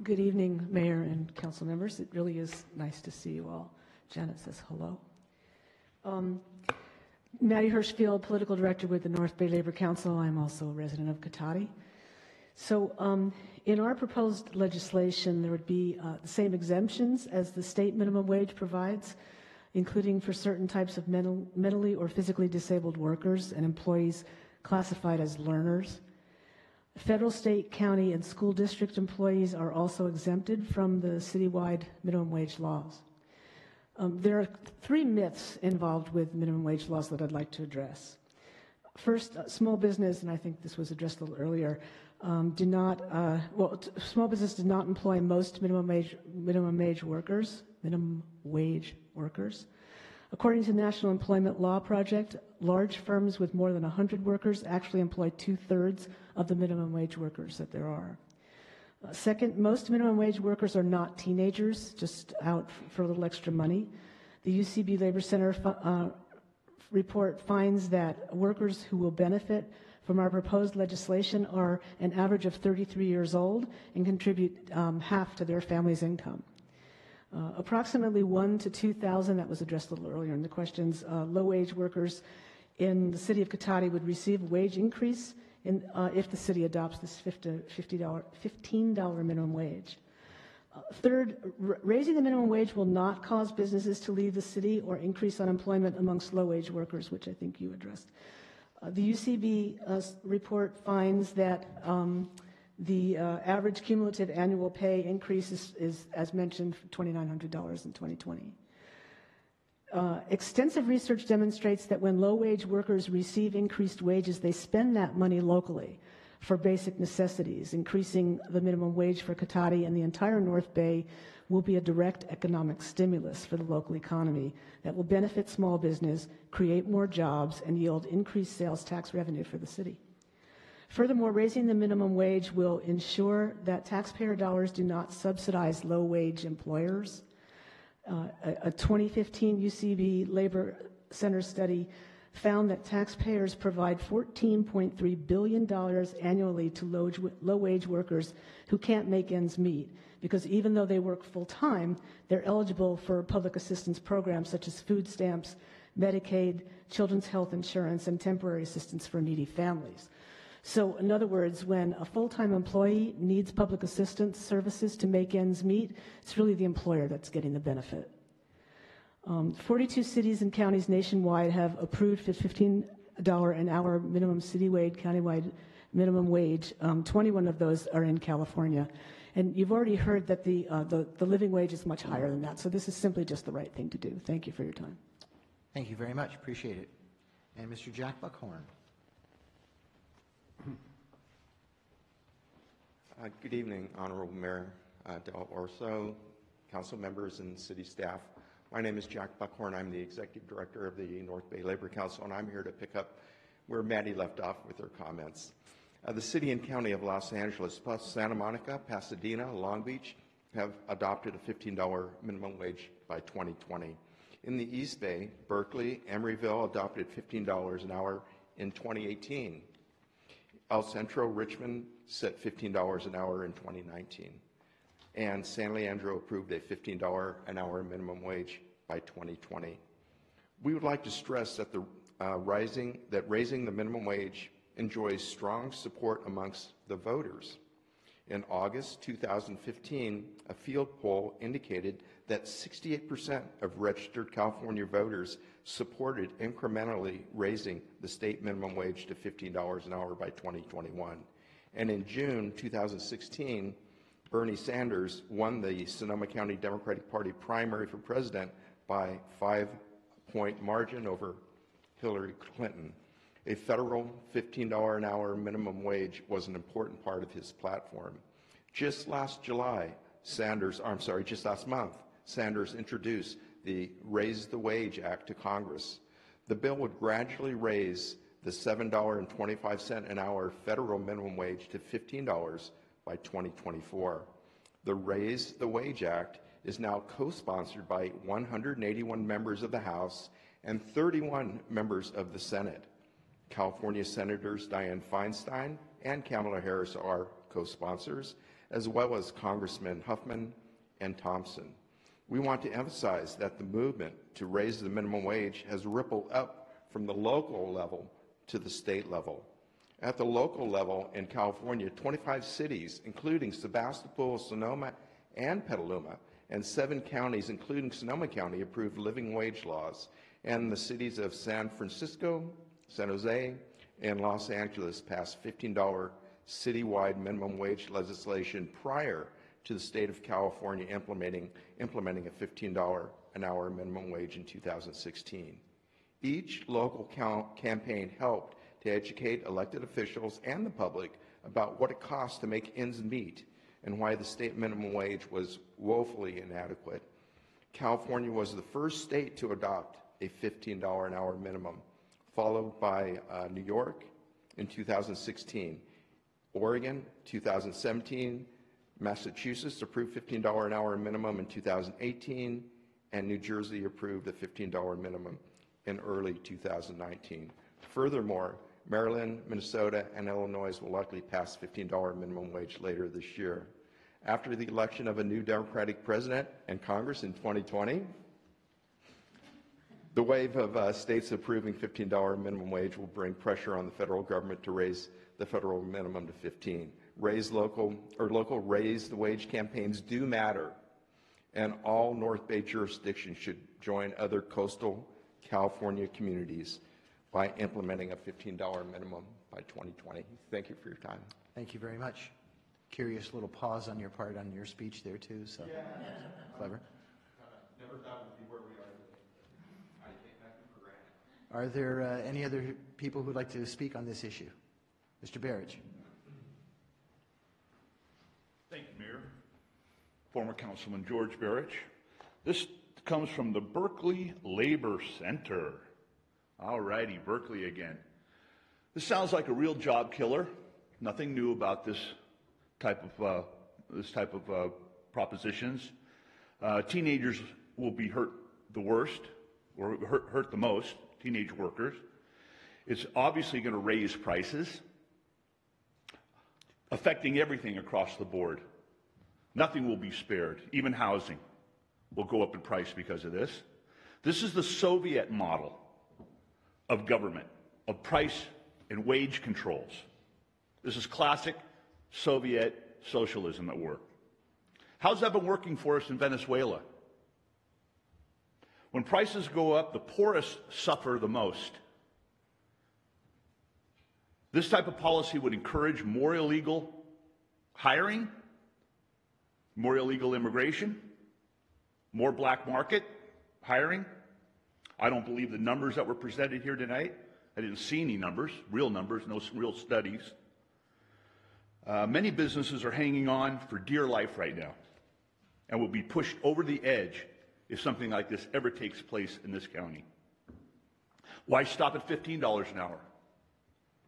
Good evening, Mayor and council members. It really is nice to see you all. Janet says hello. Maddie Hirschfield, Political Director with the North Bay Labor Council. I'm also a resident of Cotati. So in our proposed legislation, there would be the same exemptions as the state minimum wage provides, including for certain types of mentally or physically disabled workers and employees classified as learners. Federal, state, county, and school district employees are also exempted from the citywide minimum wage laws. There are 3 myths involved with minimum wage laws that I'd like to address. First, small business, and I think this was addressed a little earlier, small business does not employ most minimum wage workers. According to the National Employment Law Project, large firms with more than 100 workers actually employ 2/3 of the minimum wage workers that there are. Second, most minimum wage workers are not teenagers, just out for a little extra money. The UCB Labor Center report finds that workers who will benefit from our proposed legislation are an average of 33 years old and contribute half to their family's income. Approximately 1,000 to 2,000, that was addressed a little earlier in the questions, low-wage workers in the city of Cotati would receive a wage increase if the city adopts this $15 minimum wage. Third, raising the minimum wage will not cause businesses to leave the city or increase unemployment amongst low-wage workers, which I think you addressed. The UCB report finds that the average cumulative annual pay increase is, as mentioned, $2,900 in 2020. Extensive research demonstrates that when low-wage workers receive increased wages, they spend that money locally for basic necessities. Increasing the minimum wage for Cotati and the entire North Bay will be a direct economic stimulus for the local economy that will benefit small business, create more jobs, and yield increased sales tax revenue for the city. Furthermore, raising the minimum wage will ensure that taxpayer dollars do not subsidize low-wage employers. A 2015 UCB Labor Center study found that taxpayers provide $14.3 billion annually to low-wage workers who can't make ends meet, because even though they work full-time, they're eligible for public assistance programs such as food stamps, Medicaid, children's health insurance, and temporary assistance for needy families. So in other words, when a full-time employee needs public assistance services to make ends meet, it's really the employer that's getting the benefit. 42 cities and counties nationwide have approved the $15 an hour minimum citywide, countywide minimum wage. 21 of those are in California. And you've already heard that the living wage is much higher than that. So this is simply just the right thing to do. Thank you for your time. Thank you very much. Appreciate it. And Mr. Jack Buckhorn. Good evening, Honorable Mayor Del Orso, council members, and city staff. My name is Jack Buckhorn. I'm the Executive Director of the North Bay Labor Council, and I'm here to pick up where Maddie left off with her comments. The city and county of Los Angeles, plus Santa Monica, Pasadena, Long Beach, have adopted a $15 minimum wage by 2020. In the East Bay, Berkeley, Emeryville adopted $15 an hour in 2018. El Centro, Richmond set $15 an hour in 2019. And San Leandro approved a $15 an hour minimum wage by 2020. We would like to stress that raising the minimum wage enjoys strong support amongst the voters. In August 2015, a field poll indicated that 68% of registered California voters supported incrementally raising the state minimum wage to $15 an hour by 2021. And in June 2016, Bernie Sanders won the Sonoma County Democratic Party primary for president by 5-point margin over Hillary Clinton. A federal $15 an hour minimum wage was an important part of his platform. Just last month, Sanders introduced the Raise the Wage Act to Congress. The bill would gradually raise the $7.25 an hour federal minimum wage to $15 by 2024. The Raise the Wage Act is now co-sponsored by 181 members of the House and 31 members of the Senate. California Senators Dianne Feinstein and Kamala Harris are co-sponsors, as well as Congressmen Huffman and Thompson. We want to emphasize that the movement to raise the minimum wage has rippled up from the local level to the state level. At the local level in California, 25 cities, including Sebastopol, Sonoma, and Petaluma, and 7 counties, including Sonoma County, approved living wage laws, and the cities of San Francisco, San Jose, and Los Angeles passed $15 citywide minimum wage legislation prior to the state of California implementing a $15 an hour minimum wage in 2016. Each local campaign helped to educate elected officials and the public about what it costs to make ends meet and why the state minimum wage was woefully inadequate. California was the first state to adopt a $15 an hour minimum, followed by New York in 2016, Oregon 2017, Massachusetts approved $15 an hour minimum in 2018, and New Jersey approved a $15 minimum in early 2019. Furthermore, Maryland, Minnesota, and Illinois will likely pass $15 minimum wage later this year. After the election of a new Democratic president and Congress in 2020, the wave of states approving $15 minimum wage will bring pressure on the federal government to raise the federal minimum to $15. local raise the wage campaigns do matter, and all North Bay jurisdictions should join other coastal California communities by implementing a $15 minimum by 2020. Thank you for your time. Thank you very much. Curious little pause on your part on your speech there too, so clever. Never thought we'd be where we are today. I take nothing for granted. Are there any other people who'd like to speak on this issue? Mr. Barrich. Thank you, Mayor. Former Councilman George Barrich. This comes from the Berkeley Labor Center. All righty, Berkeley again. This sounds like a real job killer. Nothing new about this type of propositions. Teenagers will be hurt the worst, or hurt the most, teenage workers. It's obviously going to raise prices, affecting everything across the board. Nothing will be spared. Even housing will go up in price because of this. This is the Soviet model of government, of price and wage controls. This is classic Soviet socialism at work. How's that been working for us in Venezuela? When prices go up, the poorest suffer the most. This type of policy would encourage more illegal hiring, more illegal immigration, more black market hiring. I don't believe the numbers that were presented here tonight. I didn't see any numbers, real numbers, no real studies. Many businesses are hanging on for dear life right now and will be pushed over the edge if something like this ever takes place in this county. Why stop at $15 an hour?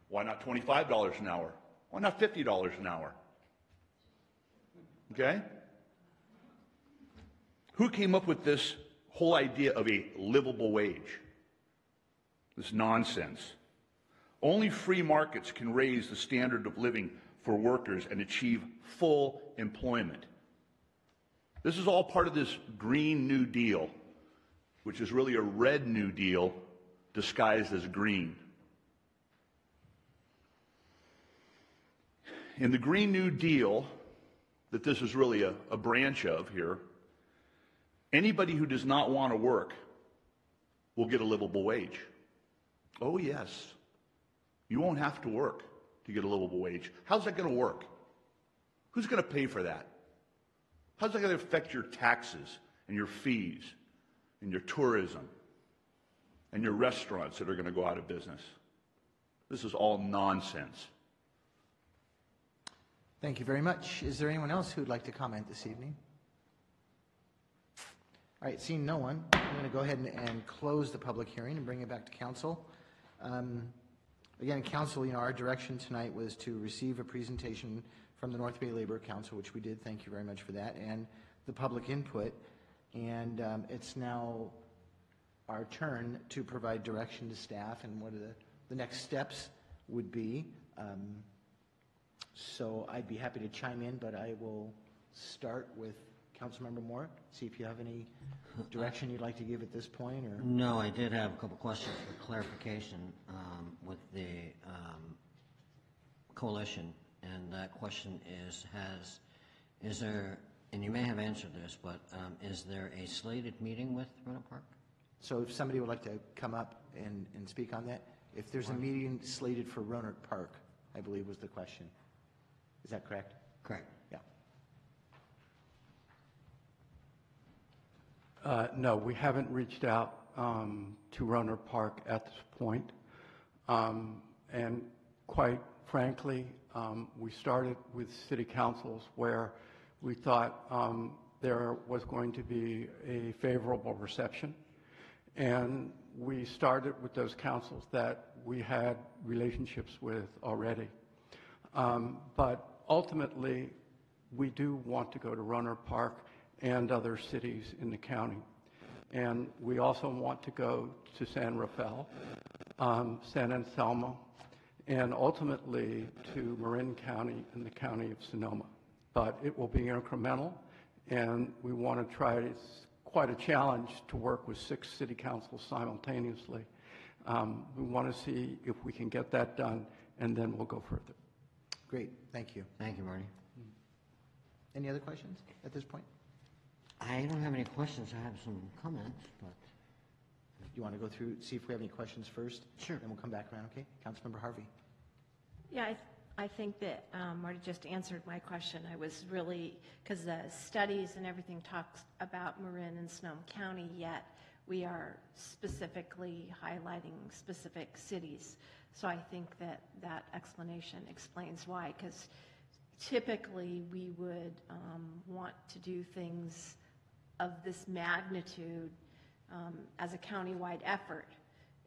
Why not $25 an hour? Why not $50 an hour? Okay? Who came up with this whole idea of a livable wage? This nonsense. Only free markets can raise the standard of living for workers and achieve full employment. This is all part of this Green New Deal, which is really a Red New Deal disguised as green. In the Green New Deal, that this is really a branch of here, anybody who does not want to work will get a livable wage. Oh, yes. You won't have to work to get a livable wage. How's that going to work? Who's going to pay for that? How's that going to affect your taxes and your fees and your tourism and your restaurants that are going to go out of business? This is all nonsense. Thank you very much. Is there anyone else who would like to comment this evening? All right, seeing no one, I'm going to go ahead and close the public hearing and bring it back to council. Again, council, our direction tonight was to receive a presentation from the North Bay Labor Council, which we did. Thank you very much for that, and the public input. And it's now our turn to provide direction to staff and what the next steps would be. So I'd be happy to chime in, but I will start with Councilmember Moore, see if you have any direction you'd like to give at this point. Or No, I did have a couple questions for clarification with the coalition, and that question is there, and you may have answered this, but is there a slated meeting with Roanoke Park? So if somebody would like to come up and speak on that, if there's a meeting slated for Roanoke Park, I believe was the question. Is that correct? Correct. Yeah. No, we haven't reached out to Roanoke Park at this point. And quite frankly, we started with city councils where we thought there was going to be a favorable reception. And we started with those councils that we had relationships with already. But ultimately, we do want to go to Roanoke Park and other cities in the county. And we also want to go to San Rafael, San Anselmo, and ultimately to Marin County and the county of Sonoma. But it will be incremental, and we want to try, it's quite a challenge to work with 6 city councils simultaneously. We want to see if we can get that done, and then we'll go further. Great, thank you. Thank you, Marty. Any other questions at this point? I don't have any questions. I have some comments, but. You want to go through, see if we have any questions first? Sure. Then we'll come back around, okay? Councilmember Harvey. Yeah, I think that Marty just answered my question. I was really, because the studies and everything talks about Marin and Sonoma County, yet we are specifically highlighting specific cities. So I think that that explanation explains why, because typically we would want to do things of this magnitude as a countywide effort.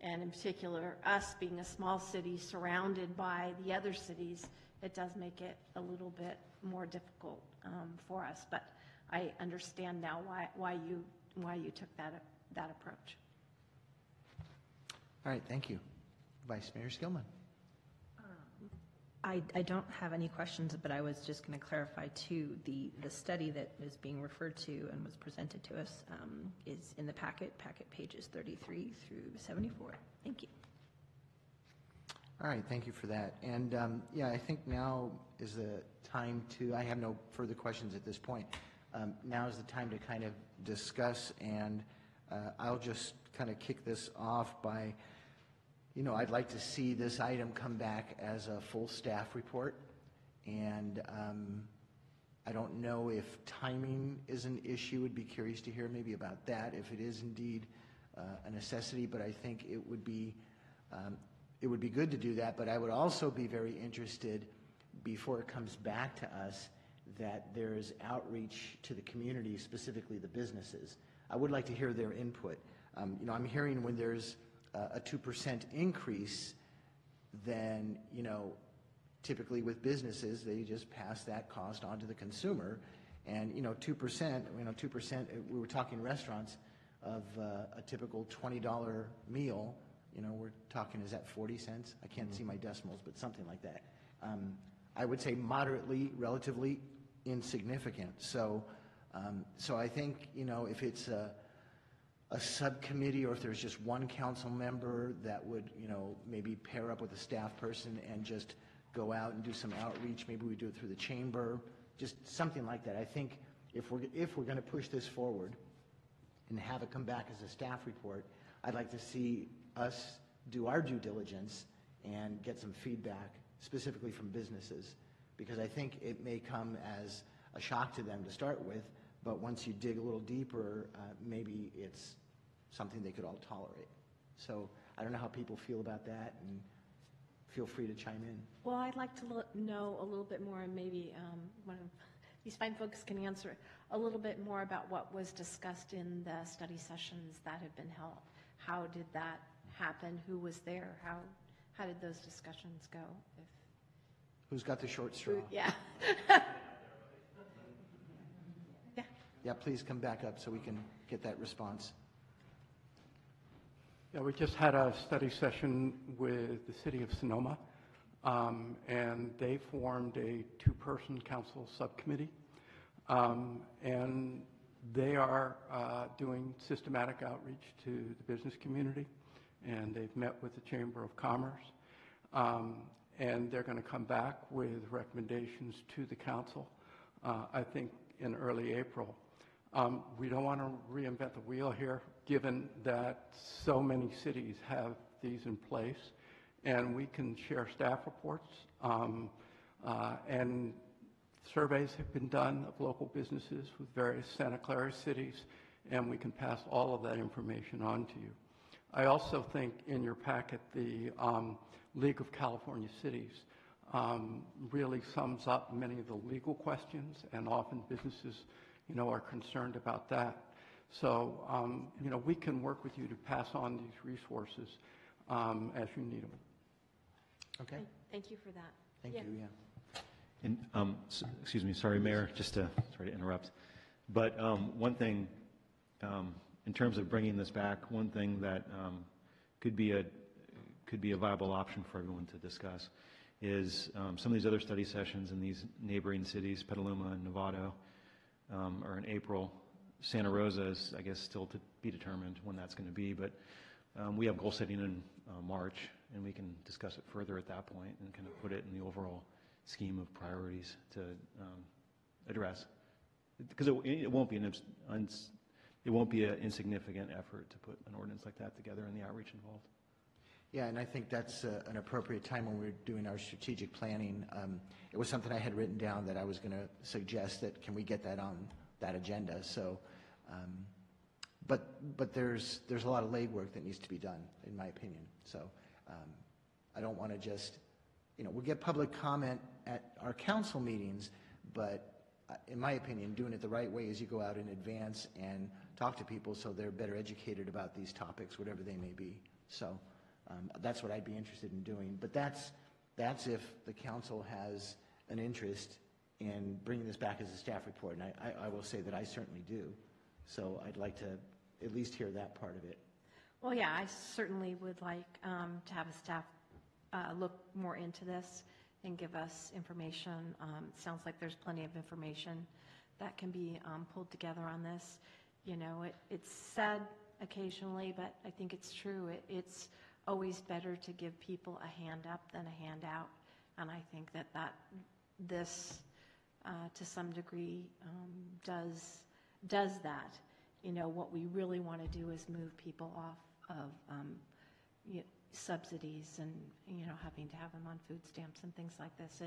And in particular, us being a small city surrounded by the other cities, it does make it a little bit more difficult for us. But I understand now why you took that approach. All right, thank you. Vice Mayor Skillman. I don't have any questions, but I was just going to clarify too, the study that is being referred to and was presented to us is in the packet pages 33 through 74. Thank you. All right, thank you for that. And yeah, I think now is the time to, I have no further questions at this point. Now is the time to kind of discuss, and I'll just kind of kick this off by, you know, I'd like to see this item come back as a full staff report. And I don't know if timing is an issue. Would be curious to hear maybe about that, if it is indeed a necessity. But I think it would be good to do that. But I would also be very interested, before it comes back to us, that there is outreach to the community, specifically the businesses. I would like to hear their input. You know, I'm hearing when there's a 2% increase, then, you know, typically with businesses, they just pass that cost on to the consumer. And, you know, 2%, we were talking restaurants, of a typical $20 meal, you know, we're talking, is that 40 cents? I can't see my decimals, but something like that. I would say moderately, relatively insignificant. So, so I think, you know, if it's a subcommittee, or if there's just one council member that would, you know, maybe pair up with a staff person and just go out and do some outreach, maybe we do it through the chamber, just something like that. I think if we're going to push this forward and have it come back as a staff report, I'd like to see us do our due diligence and get some feedback specifically from businesses, because I think it may come as a shock to them to start with, but once you dig a little deeper, maybe it's something they could all tolerate. So I don't know how people feel about that, and feel free to chime in. Well, I'd like to know a little bit more, and maybe one of these fine folks can answer a little bit more about what was discussed in the study sessions that have been held. How did that happen? Who was there? How did those discussions go? Who's got the short straw? Yeah. Yeah, please come back up so we can get that response. Yeah, we just had a study session with the city of Sonoma, and they formed a two-person council subcommittee, and they are doing systematic outreach to the business community, and they've met with the Chamber of Commerce, and they're going to come back with recommendations to the council, I think in early April. We don't want to reinvent the wheel here, given that so many cities have these in place, and we can share staff reports, and surveys have been done of local businesses with various Santa Clara cities, and we can pass all of that information on to you. I also think in your packet, the League of California Cities really sums up many of the legal questions, and often businesses, you know, are concerned about that. So, you know, we can work with you to pass on these resources as you need them. Okay. Thank you for that. Thank you, yeah. And, excuse me, sorry, Mayor, just to, sorry to interrupt. But one thing, in terms of bringing this back, one thing that could be a viable option for everyone to discuss is some of these other study sessions in these neighboring cities, Petaluma and Novato, are in April. Santa Rosa is, I guess, still to be determined when that's going to be, but we have goal setting in March, and we can discuss it further at that point and kind of put it in the overall scheme of priorities to address. Because it won't be an insignificant effort to put an ordinance like that together and the outreach involved. Yeah, and I think that's an appropriate time when we're doing our strategic planning. It was something I had written down that I was going to suggest that can we get that on that agenda. So, but there's a lot of legwork that needs to be done, in my opinion. So I don't want to just, we'll get public comment at our council meetings, but in my opinion, doing it the right way is you go out in advance and talk to people so they're better educated about these topics, whatever they may be. So that's what I'd be interested in doing. But that's if the council has an interest in bringing this back as a staff report. And I will say that I certainly do. So I'd like to at least hear that part of it. Well, yeah, I certainly would like to have a staff look more into this and give us information. It sounds like there's plenty of information that can be pulled together on this. It's said occasionally, but I think it's true. It's always better to give people a hand up than a handout, and I think that this to some degree does that. What we really want to do is move people off of subsidies and having to have them on food stamps and things like this.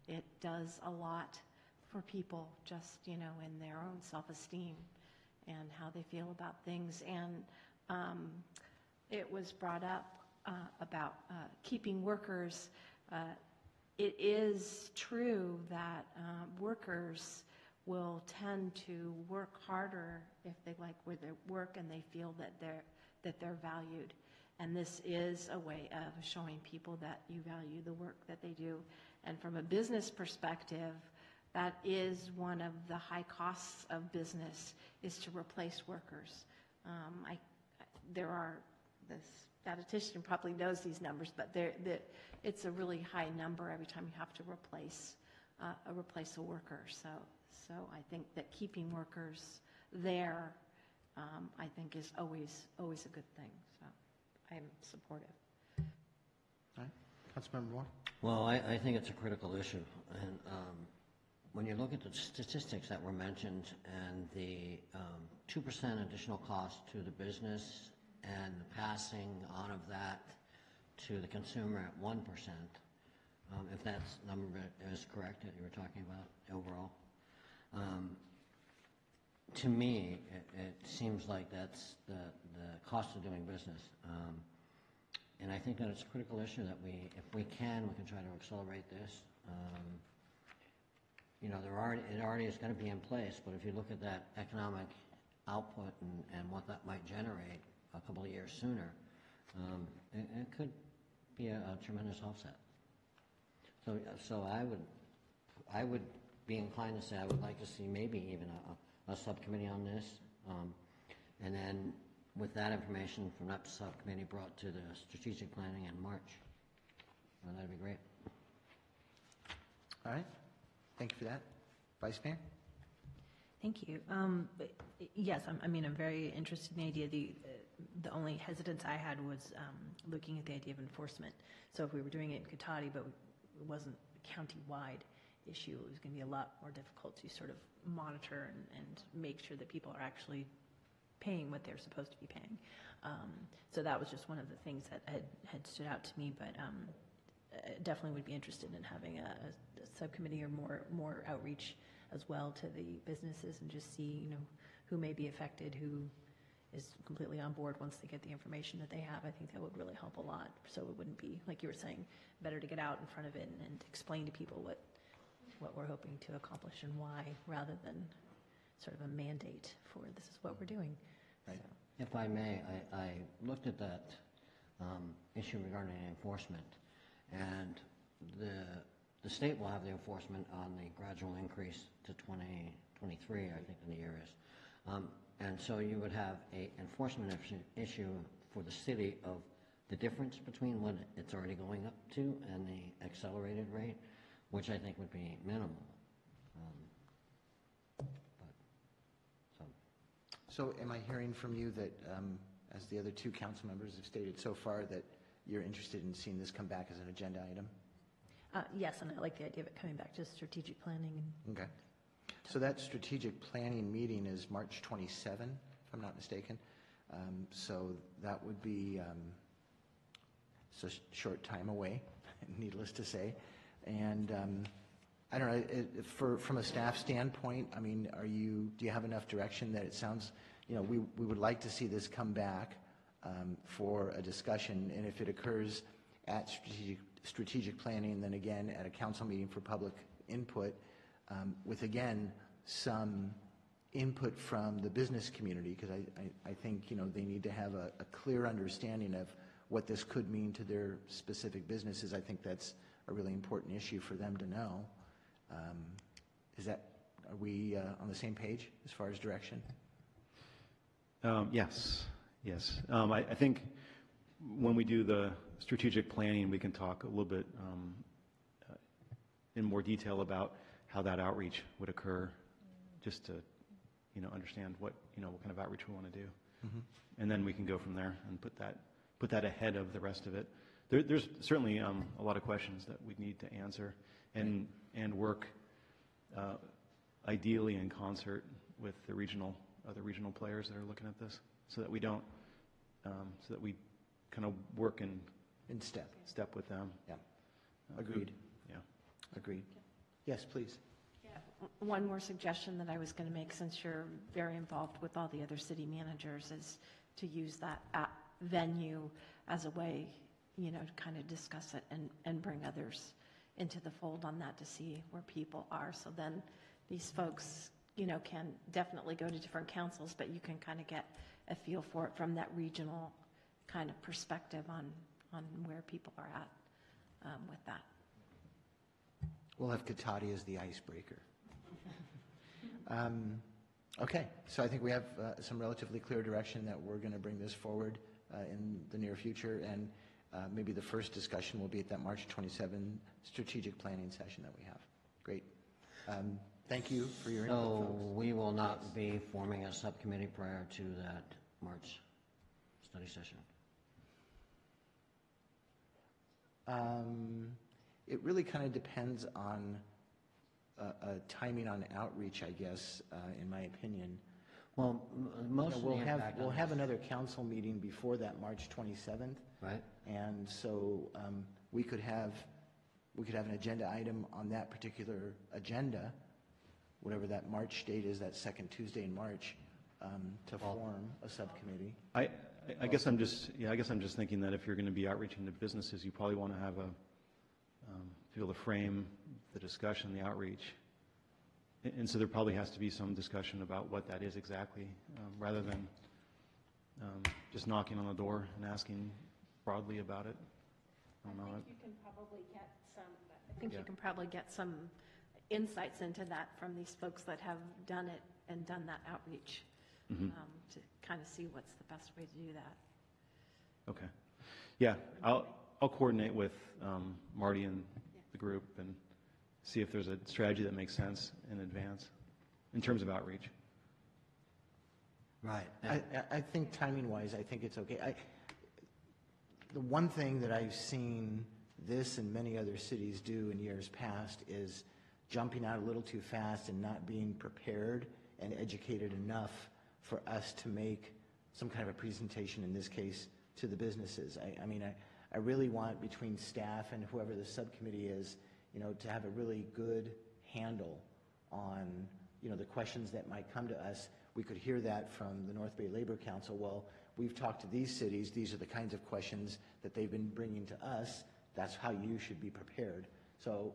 It does a lot for people just in their own self-esteem and how they feel about things. And it was brought up about keeping workers. It is true that workers will tend to work harder if they like where they work and they feel that they're valued. And this is a way of showing people that you value the work that they do. And from a business perspective, that is one of the high costs of business, is to replace workers. The statistician probably knows these numbers, but it's a really high number every time you have to replace a worker. So I think that keeping workers there, I think, is always a good thing. So I'm supportive. All right, Councilmember Moore. Well, I think it's a critical issue, and when you look at the statistics that were mentioned and the 2% additional cost to the business and the passing on of that to the consumer at 1%, if that number is correct that you were talking about overall, to me, it seems like that's the cost of doing business. And I think that it's a critical issue that if we can try to accelerate this. It already is going to be in place, but if you look at that economic output and what that might generate a couple of years sooner, it could be a tremendous offset. So I would be inclined to say I would like to see maybe even a subcommittee on this, and then with that information from that subcommittee brought to the strategic planning in March. That'd be great. All right. Thank you for that. Vice Mayor? Thank you. Yes, I'm very interested in the idea. The only hesitance I had was looking at the idea of enforcement. So if we were doing it in Cotati, but it wasn't a county-wide issue, it was going to be a lot more difficult to sort of monitor and make sure that people are actually paying what they're supposed to be paying. So that was just one of the things that had stood out to me, but definitely would be interested in having a subcommittee or more outreach as well to the businesses and just see who may be affected, who is completely on board once they get the information that they have. I think that would really help a lot. So it wouldn't be, like you were saying, better to get out in front of it and explain to people what we're hoping to accomplish and why, rather than sort of a mandate for this is what we're doing. Right. So. If I may, I looked at that issue regarding enforcement, and the state will have the enforcement on the gradual increase to 2023, I think the year is. And so you would have an enforcement issue for the city of the difference between what it's already going up to and the accelerated rate, which I think would be minimal. So am I hearing from you that, as the other two council members have stated so far, that you're interested in seeing this come back as an agenda item? Yes, and I like the idea of it coming back to strategic planning. Okay. So that strategic planning meeting is March 27, if I'm not mistaken. So that would be a short time away, needless to say. And I don't know, from a staff standpoint, I mean, do you have enough direction that it sounds, we would like to see this come back for a discussion, and if it occurs at strategic planning, then again at a council meeting for public input, with again some input from the business community, because I think they need to have a clear understanding of what this could mean to their specific businesses. I think that's a really important issue for them to know. Are we on the same page as far as direction? Yes. I think when we do the strategic planning, we can talk a little bit in more detail about how that outreach would occur, just to understand what kind of outreach we want to do, and then we can go from there and put that ahead of the rest of it. There's certainly a lot of questions that we need to answer, and work ideally in concert with the other regional players that are looking at this, so that we don't, so that we kind of work in step with them. Yeah. Agreed. Yeah. Agreed. Yes, please. One more suggestion that I was going to make, since you're very involved with all the other city managers, is to use that venue as a way, to kind of discuss it and bring others into the fold on that, to see where people are. So then these folks, can definitely go to different councils, but you can kind of get a feel for it from that regional kind of perspective on where people are at with that. We'll have Katati as the icebreaker. Okay, so I think we have some relatively clear direction that we're going to bring this forward in the near future, and maybe the first discussion will be at that March 27 strategic planning session that we have. Great. Thank you for your input, So folks. we will not be forming a subcommittee prior to that March study session. It really kind of depends on timing on outreach, I guess, in my opinion. Well, most of the we'll impact on have this- another council meeting before that March 27th, Right. and so we could have an agenda item on that particular agenda, whatever that March date is, that second Tuesday in March, to form a subcommittee. I guess I'm just thinking that if you're going to be outreaching to businesses, you probably want to have be able to frame the discussion, the outreach, and so there probably has to be some discussion about what that is exactly, rather than just knocking on the door and asking broadly about it. I don't know. You can probably get you can probably get some insights into that from these folks that have done it and done that outreach, to kind of see what's the best way to do that. Okay. Yeah, I'll coordinate with Marty and the group and see if there's a strategy that makes sense in advance in terms of outreach. Right. I think timing-wise, I think it's okay. The one thing that I've seen this and many other cities do in years past is jumping out a little too fast and not being prepared and educated enough for us to make some kind of a presentation, in this case, to the businesses. I really want, between staff and whoever the subcommittee is, to have a really good handle on, the questions that might come to us. We could hear that from the North Bay Labor Council. Well, we've talked to these cities. These are the kinds of questions that they've been bringing to us. That's how you should be prepared. So,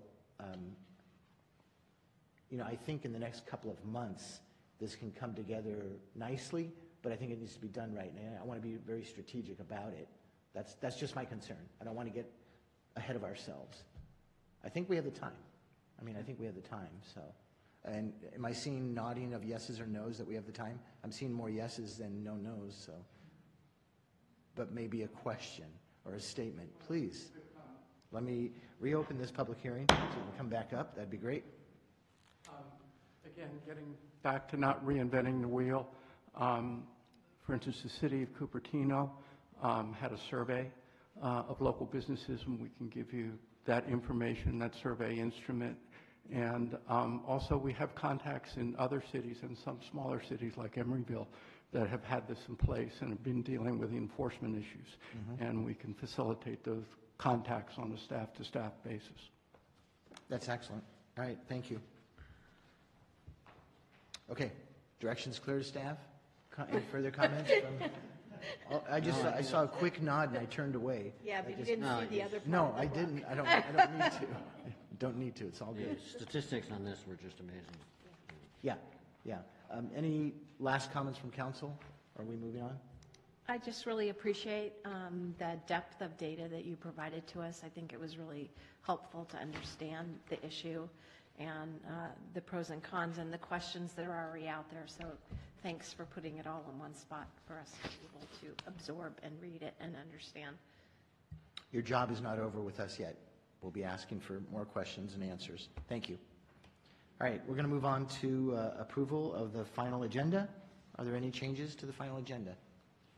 I think in the next couple of months, this can come together nicely, but I think it needs to be done right. And I want to be very strategic about it. That's just my concern. I don't want to get ahead of ourselves. I think we have the time. I think we have the time, so. And am I seeing nodding of yeses or nos that we have the time? I'm seeing more yeses than no nos, so. But maybe a question or a statement, please. Let me reopen this public hearing so we can come back up. That'd be great. Again, getting back to not reinventing the wheel, for instance, the city of Cupertino had a survey of local businesses, and we can give you that information, that survey instrument. And also we have contacts in other cities and some smaller cities like Emeryville that have had this in place and have been dealing with the enforcement issues. And we can facilitate those contacts on a staff-to-staff basis. That's excellent. All right, thank you. Okay, directions clear to staff? Any further comments from? Oh, I saw a quick nod and I turned away. Yeah, but I you just- didn't see the other part. No, of the I block. didn't. I don't need to. Don't need to. It's all good. Statistics on this were just amazing. Yeah, yeah. Any last comments from council? Are we moving on? I just really appreciate the depth of data that you provided to us. I think it was really helpful to understand the issue and the pros and cons and the questions that are already out there. So thanks for putting it all in one spot for us to be able to absorb and read it and understand. Your job is not over with us yet. We'll be asking for more questions and answers. Thank you. All right, we're going to move on to approval of the final agenda. Are there any changes to the final agenda?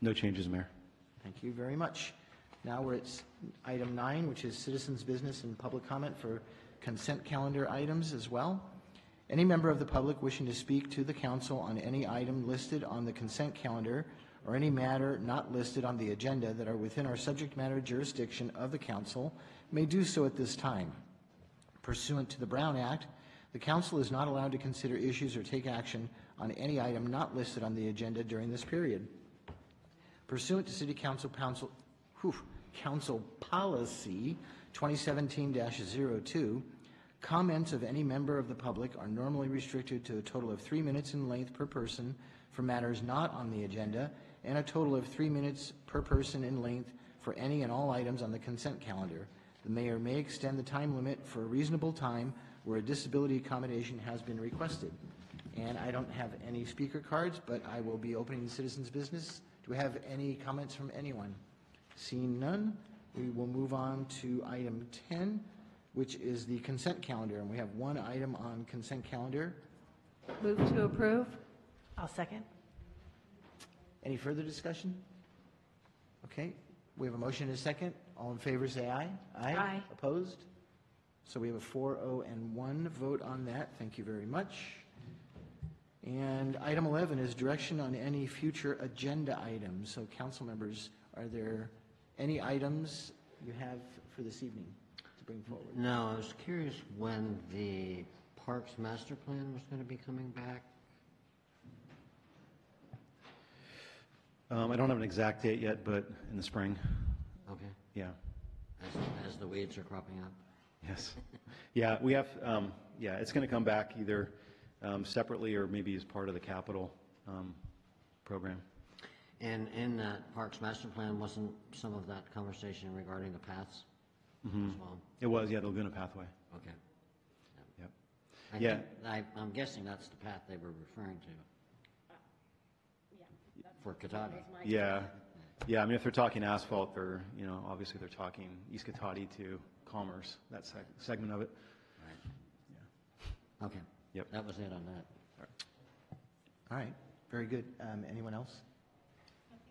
No changes, Mayor. Thank you very much. Now we're at item 9, which is citizens' business and public comment for consent calendar items as well. Any member of the public wishing to speak to the council on any item listed on the consent calendar or any matter not listed on the agenda that are within our subject matter jurisdiction of the council may do so at this time. Pursuant to the Brown Act, the council is not allowed to consider issues or take action on any item not listed on the agenda during this period. Pursuant to City Council Policy 2017-02, comments of any member of the public are normally restricted to a total of 3 minutes in length per person for matters not on the agenda, and a total of 3 minutes per person in length for any and all items on the consent calendar. The mayor may extend the time limit for a reasonable time where a disability accommodation has been requested. And I don't have any speaker cards, but I will be opening citizens' business. Do we have any comments from anyone? Seeing none, we will move on to item 10, which is the consent calendar. And we have one item on consent calendar. Move to approve. I'll second. Any further discussion? Okay, we have a motion and a second. All in favor say aye. Aye. Opposed? So we have a 4-0 and 1 vote on that. Thank you very much. And item 11 is direction on any future agenda items. So council members, are there any items you have for this evening to bring forward? No, I was curious when the Parks Master Plan was going to be coming back. I don't have an exact date yet, but in the spring. Okay. Yeah. As the weeds are cropping up. Yes. Yeah, we have, it's going to come back either separately or maybe as part of the capital program. And in that Parks Master Plan, wasn't some of that conversation regarding the paths as well? It was, yeah, the Laguna Pathway. Okay. Yep. I Yeah. think, I'm guessing that's the path they were referring to. For Katati. Yeah. Yeah, I mean, if they're talking asphalt, they're, obviously they're talking East Katati to Commerce, that segment of it. Right. Yeah. Okay. Yep. That was it on that. All right, very good. Anyone else?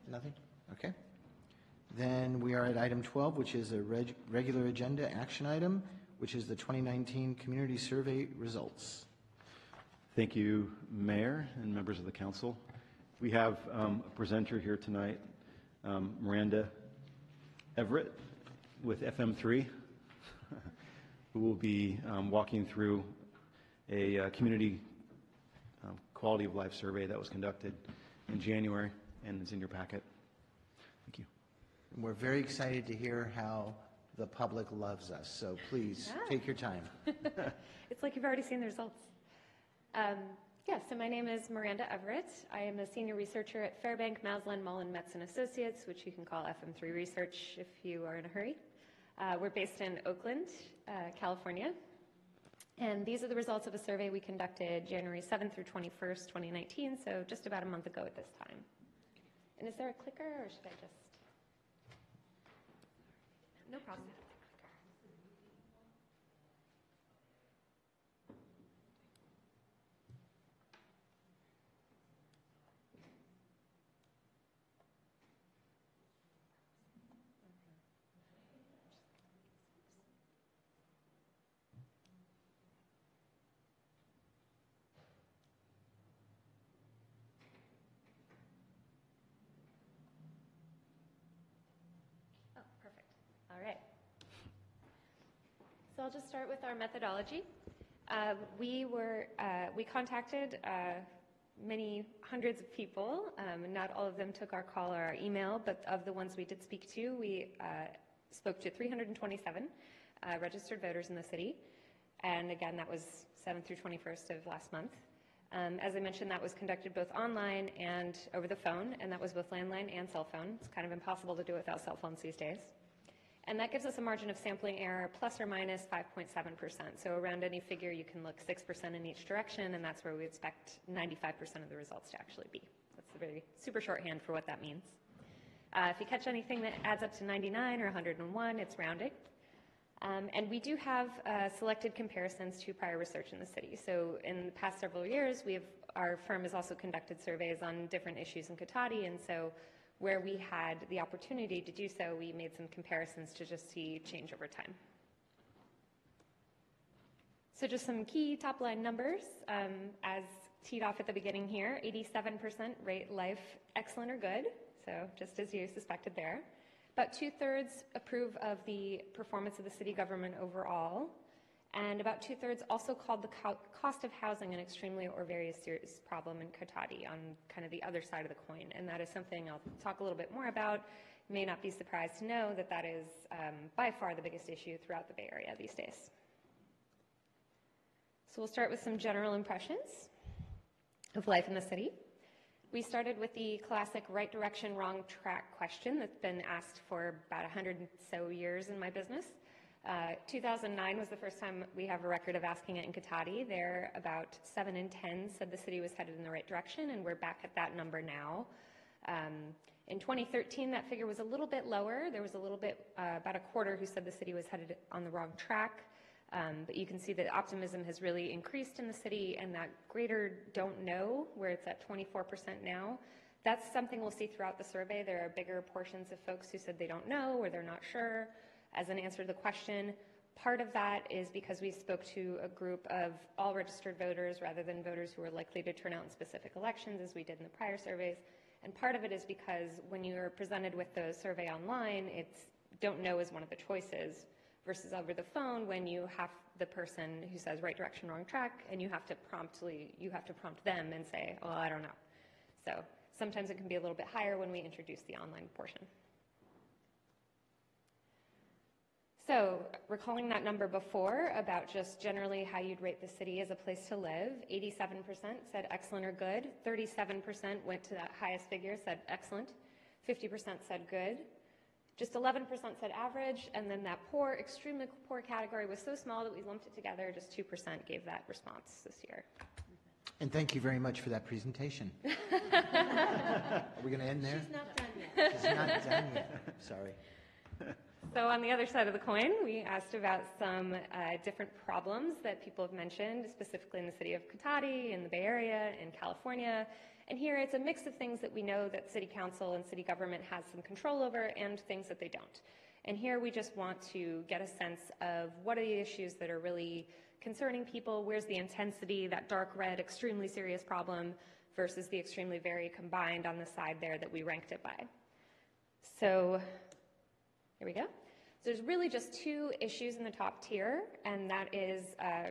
Nothing? Okay. Then we are at item 12, which is a regular agenda action item, which is the 2019 Community Survey results. Thank you, Mayor and members of the council. We have a presenter here tonight, Miranda Everett with FM3, who will be walking through a community quality of life survey that was conducted in January and is in your packet. Thank you. And we're very excited to hear how the public loves us, so please take your time. It's like you've already seen the results. So my name is Miranda Everett. I am a senior researcher at Fairbank, Maslin, Mullen, Metz & Associates, which you can call FM3 Research if you are in a hurry. We're based in Oakland, California. And these are the results of a survey we conducted January 7th through 21st, 2019, so just about a month ago at this time. And is there a clicker, or should I just? No problem. Perfect. All right. So I'll just start with our methodology. We contacted many hundreds of people. Not all of them took our call or our email, but of the ones we did speak to, we spoke to 327 registered voters in the city. And again, that was 7th through 21st of last month. As I mentioned, that was conducted both online and over the phone, and that was both landline and cell phone. It's kind of impossible to do without cell phones these days. And that gives us a margin of sampling error plus or minus 5.7%. So around any figure, you can look 6% in each direction, and that's where we expect 95% of the results to actually be. That's a very super shorthand for what that means. If you catch anything that adds up to 99 or 101, it's rounding. And we do have selected comparisons to prior research in the city. So in the past several years, our firm has also conducted surveys on different issues in Cotati, and so where we had the opportunity to do so, we made some comparisons to just see change over time. So just some key top-line numbers. As teed off at the beginning here, 87% rate life excellent or good, so just as you suspected there. About 2/3 approve of the performance of the city government overall, and about 2/3 also called the cost of housing an extremely or very serious problem in Cotati, on kind of the other side of the coin. And that is something I'll talk a little bit more about. You may not be surprised to know that that is by far the biggest issue throughout the Bay Area these days. So we'll start with some general impressions of life in the city. We started with the classic right direction, wrong track question that's been asked for about 100 or so years in my business. 2009 was the first time we have a record of asking it in Cotati. There, about 7 in 10 said the city was headed in the right direction, and we're back at that number now. In 2013, that figure was a little bit lower. There was a little bit, about a quarter who said the city was headed on the wrong track. But you can see that optimism has really increased in the city, and that greater don't know, where it's at 24% now, that's something we'll see throughout the survey. There are bigger portions of folks who said they don't know or they're not sure as an answer to the question. Part of that is because we spoke to a group of all registered voters rather than voters who are likely to turn out in specific elections, as we did in the prior surveys. And part of it is because when you're presented with the survey online, it's don't know is one of the choices, versus over the phone when you have the person who says right direction, wrong track, and you have to prompt them and say, oh, I don't know. So sometimes it can be a little bit higher when we introduce the online portion. So recalling that number before about just generally how you'd rate the city as a place to live, 87% said excellent or good, 37% went to that highest figure, said excellent, 50% said good, just 11% said average, and then that poor, extremely poor category was so small that we lumped it together, just 2% gave that response this year. And thank you very much for that presentation. Are we going to end there? She's not done yet. She's not done yet. Sorry. So on the other side of the coin, we asked about some different problems that people have mentioned, specifically in the city of Cotati, in the Bay Area, in California. And here it's a mix of things that we know that city council and city government has some control over and things that they don't. And here we just want to get a sense of what are the issues that are really concerning people, where's the intensity, that dark red, extremely serious problem versus the extremely very combined on the side there that we ranked it by. So here we go. So there's really just two issues in the top tier, and that is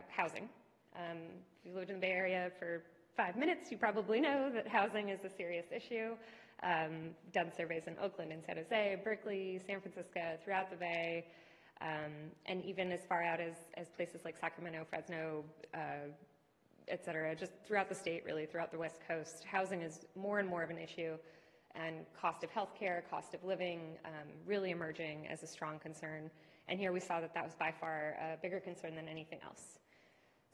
housing. If you've lived in the Bay Area for 5 minutes, you probably know that housing is a serious issue. Done surveys in Oakland and San Jose, Berkeley, San Francisco, throughout the Bay, and even as far out as places like Sacramento, Fresno, et cetera, just throughout the state, really, throughout the West Coast. Housing is more and more of an issue, and cost of healthcare, cost of living, really emerging as a strong concern. And here we saw that that was by far a bigger concern than anything else.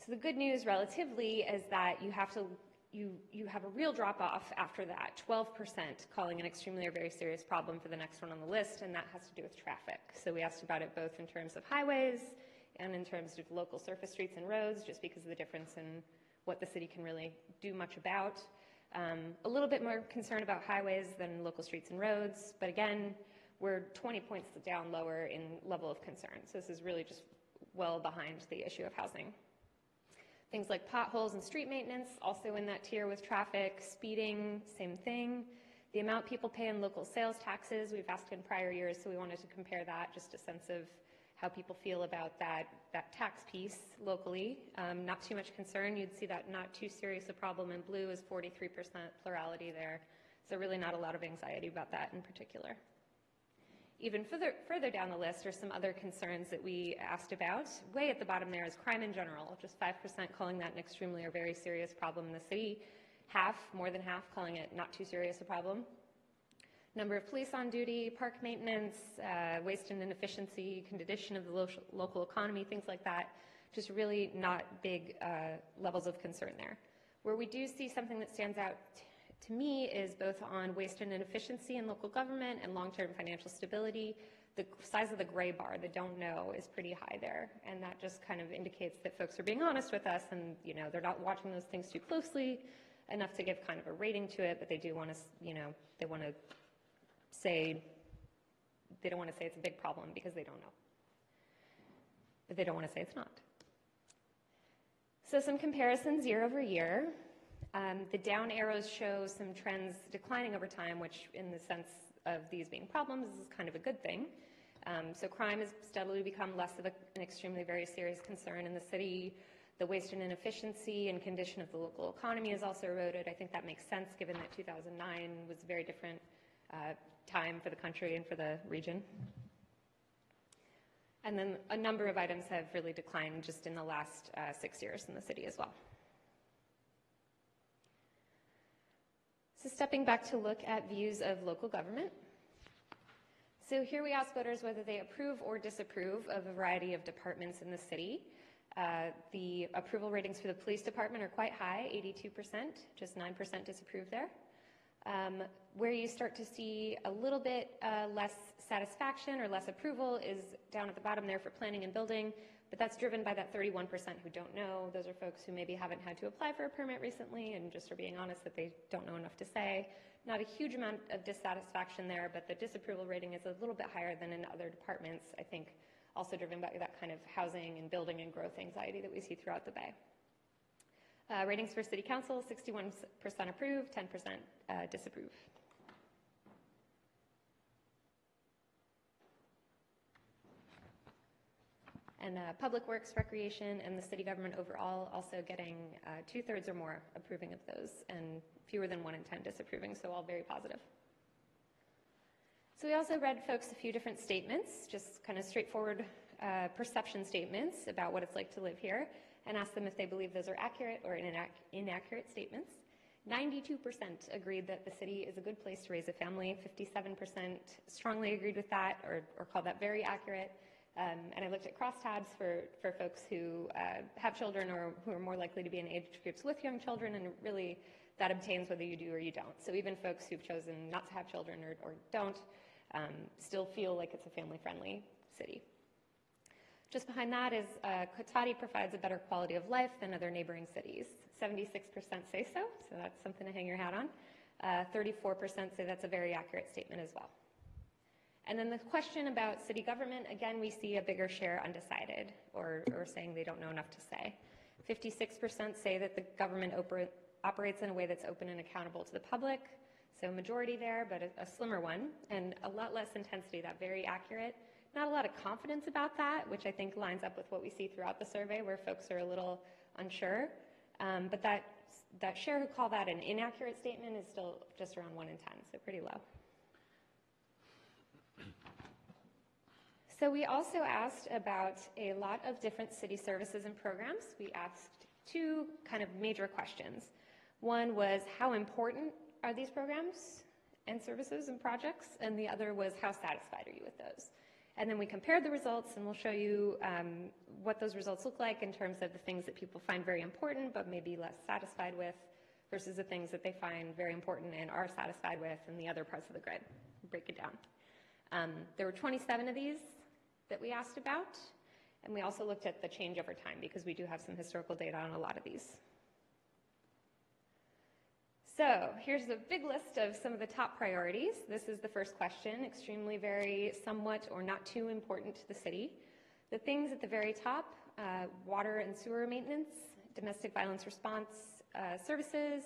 So the good news relatively is that you have a real drop-off after that, 12% calling an extremely or very serious problem for the next one on the list, and that has to do with traffic. So we asked about it both in terms of highways and in terms of local surface streets and roads, just because of the difference in what the city can really do much about. A little bit more concerned about highways than local streets and roads, but again, we're 20 points down lower in level of concern. So this is really just well behind the issue of housing. Things like potholes and street maintenance, also in that tier with traffic, speeding, same thing. The amount people pay in local sales taxes, we've asked in prior years, so we wanted to compare that, just a sense of how people feel about that tax piece locally. Not too much concern. You'd see that not too serious a problem in blue is 43% plurality there. So really not a lot of anxiety about that in particular. Even further down the list are some other concerns that we asked about. Way at the bottom there is crime in general, just 5% calling that an extremely or very serious problem in the city. More than half, calling it not too serious a problem. Number of police on duty, park maintenance, waste and inefficiency, condition of the local economy, things like that. Just really not big levels of concern there. Where we do see something that stands out to me is both on waste and inefficiency in local government and long-term financial stability. The size of the gray bar, the don't know, is pretty high there. And that just kind of indicates that folks are being honest with us and, you know, they're not watching those things too closely enough to give kind of a rating to it, but they do want to, you know, they don't want to say it's a big problem because they don't know. But they don't want to say it's not. So some comparisons year over year. The down arrows show some trends declining over time, which in the sense of these being problems is kind of a good thing. So crime has steadily become less of an extremely very serious concern in the city. The waste and inefficiency and condition of the local economy has also eroded. I think that makes sense given that 2009 was a very different time for the country and for the region. And then a number of items have really declined just in the last 6 years in the city as well. So stepping back to look at views of local government. So here we ask voters whether they approve or disapprove of a variety of departments in the city. The approval ratings for the police department are quite high, 82%, just 9% disapprove there. Where you start to see a little bit less satisfaction or less approval is down at the bottom there for planning and building, but that's driven by that 31% who don't know. Those are folks who maybe haven't had to apply for a permit recently and just are being honest that they don't know enough to say. Not a huge amount of dissatisfaction there, but the disapproval rating is a little bit higher than in other departments, I think, also driven by that kind of housing and building and growth anxiety that we see throughout the Bay. Ratings for City Council, 61% approve, 10% disapprove. And Public Works, Recreation, and the city government overall also getting 2/3 or more approving of those, and fewer than 1 in 10 disapproving, so all very positive. So we also read folks a few different statements, just kind of straightforward perception statements about what it's like to live here, and asked them if they believe those are accurate or inaccurate statements. 92% agreed that the city is a good place to raise a family. 57% strongly agreed with that or called that very accurate. And I looked at crosstabs for folks who have children or who are more likely to be in age groups with young children, and really that obtains whether you do or you don't. So even folks who've chosen not to have children or don't still feel like it's a family-friendly city. Just behind that is Cotati provides a better quality of life than other neighboring cities. 76% say so that's something to hang your hat on. 34% say that's a very accurate statement as well. And then the question about city government, again, we see a bigger share undecided or saying they don't know enough to say. 56% say that the government operates in a way that's open and accountable to the public. So majority there, but a slimmer one, and a lot less intensity, that very accurate. Not a lot of confidence about that, which I think lines up with what we see throughout the survey where folks are a little unsure. But that share who call that an inaccurate statement is still just around 1 in 10, so pretty low. So we also asked about a lot of different city services and programs. We asked 2 kind of major questions. One was, how important are these programs and services and projects? And the other was, how satisfied are you with those? And then we compared the results, and we'll show you what those results look like in terms of the things that people find very important but maybe less satisfied with versus the things that they find very important and are satisfied with in the other parts of the grid. We'll break it down. There were 27 of these that we asked about, and we also looked at the change over time because we do have some historical data on a lot of these. So here's a big list of some of the top priorities. This is the first question, extremely very somewhat or not too important to the city. The things at the very top, water and sewer maintenance, domestic violence response services,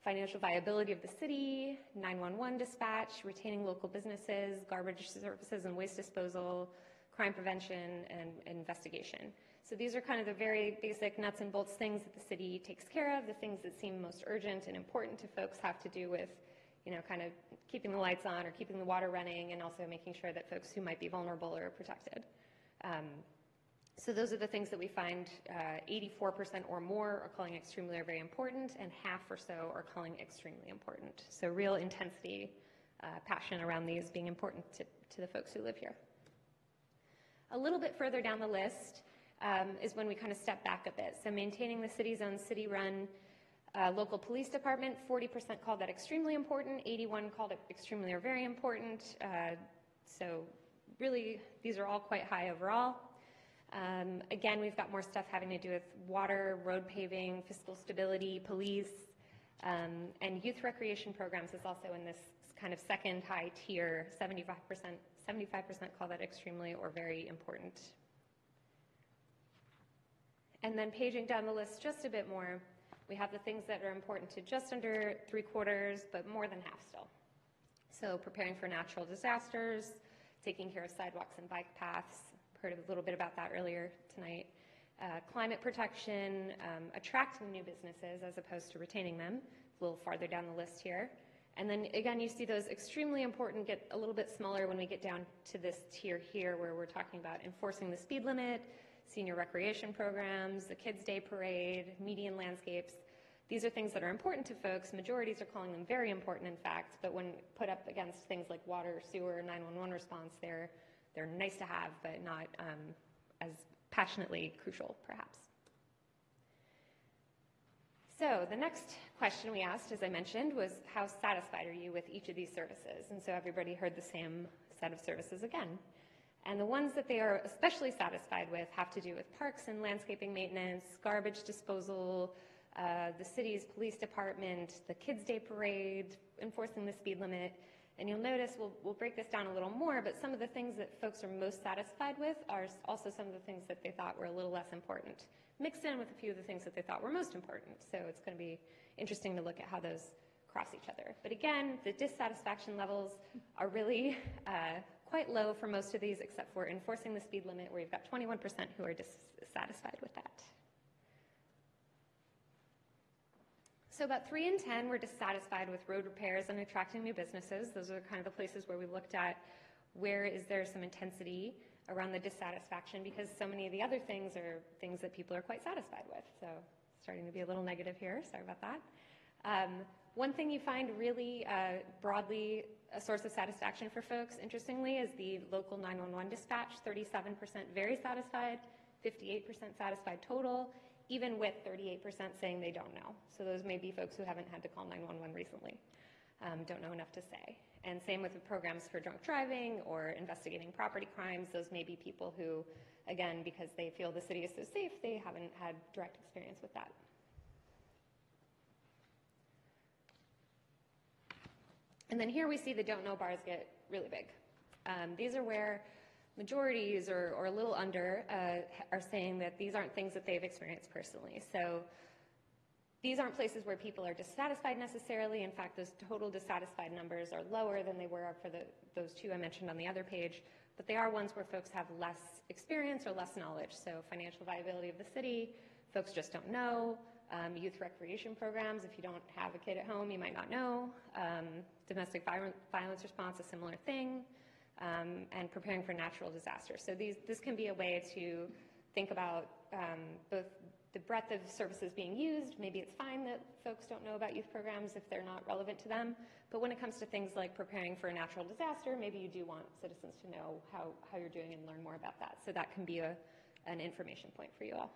financial viability of the city, 911 dispatch, retaining local businesses, garbage services and waste disposal, crime prevention, and investigation. So these are kind of the very basic nuts and bolts things that the city takes care of, the things that seem most urgent and important to folks have to do with, kind of keeping the lights on or keeping the water running, and also making sure that folks who might be vulnerable are protected. So those are the things that we find 84% or more are calling extremely or very important, and half or so are calling extremely important. So real intensity, passion around these being important to the folks who live here. A little bit further down the list is when we kind of step back a bit. So maintaining the city's own city-run local police department, 40% called that extremely important, 81 called it extremely or very important. So really, these are all quite high overall. Again, we've got more stuff having to do with water, road paving, fiscal stability, police, and youth recreation programs is also in this kind of second high tier. 75% call that extremely or very important. And then paging down the list just a bit more, we have the things that are important to just under 3/4, but more than half still. So preparing for natural disasters, taking care of sidewalks and bike paths, heard a little bit about that earlier tonight. Climate protection, attracting new businesses as opposed to retaining them, a little farther down the list here. And then again, you see those extremely important get a little bit smaller when we get down to this tier here where we're talking about enforcing the speed limit, senior recreation programs, the Kids' Day Parade, median landscapes. These are things that are important to folks. Majorities are calling them very important, in fact, but when put up against things like water, sewer, 911 response, they're nice to have, but not as passionately crucial, perhaps. So the next question we asked, as I mentioned, was how satisfied are you with each of these services? And so everybody heard the same set of services again. And the ones that they are especially satisfied with have to do with parks and landscaping maintenance, garbage disposal, the city's police department, the Kids' Day Parade, enforcing the speed limit. And you'll notice, we'll break this down a little more, but some of the things that folks are most satisfied with are also some of the things that they thought were a little less important, mixed in with a few of the things that they thought were most important. So it's going to be interesting to look at how those cross each other. But again, the dissatisfaction levels are really quite low for most of these, except for enforcing the speed limit, where you've got 21% who are dissatisfied with that. So about 3 in 10 were dissatisfied with road repairs and attracting new businesses. Those are kind of the places where we looked at where is there some intensity around the dissatisfaction, because so many of the other things are things that people are quite satisfied with. So starting to be a little negative here, sorry about that. One thing you find really broadly a source of satisfaction for folks, interestingly, is the local 911 dispatch, 37% very satisfied, 58% satisfied total, even with 38% saying they don't know. So those may be folks who haven't had to call 911 recently, don't know enough to say. And same with the programs for drunk driving or investigating property crimes. Those may be people who, again, because they feel the city is so safe, they haven't had direct experience with that. And then here we see the don't know bars get really big. These are where majorities or a little under are saying that these aren't things that they've experienced personally. So these aren't places where people are dissatisfied necessarily. In fact, those total dissatisfied numbers are lower than they were for those two I mentioned on the other page, but they are ones where folks have less experience or less knowledge. So financial viability of the city, folks just don't know. Youth recreation programs, if you don't have a kid at home, you might not know. Domestic violence response, a similar thing. And preparing for natural disasters. So this can be a way to think about both the breadth of services being used. Maybe it's fine that folks don't know about youth programs if they're not relevant to them. But when it comes to things like preparing for a natural disaster, maybe you do want citizens to know how you're doing and learn more about that. So that can be an information point for you all.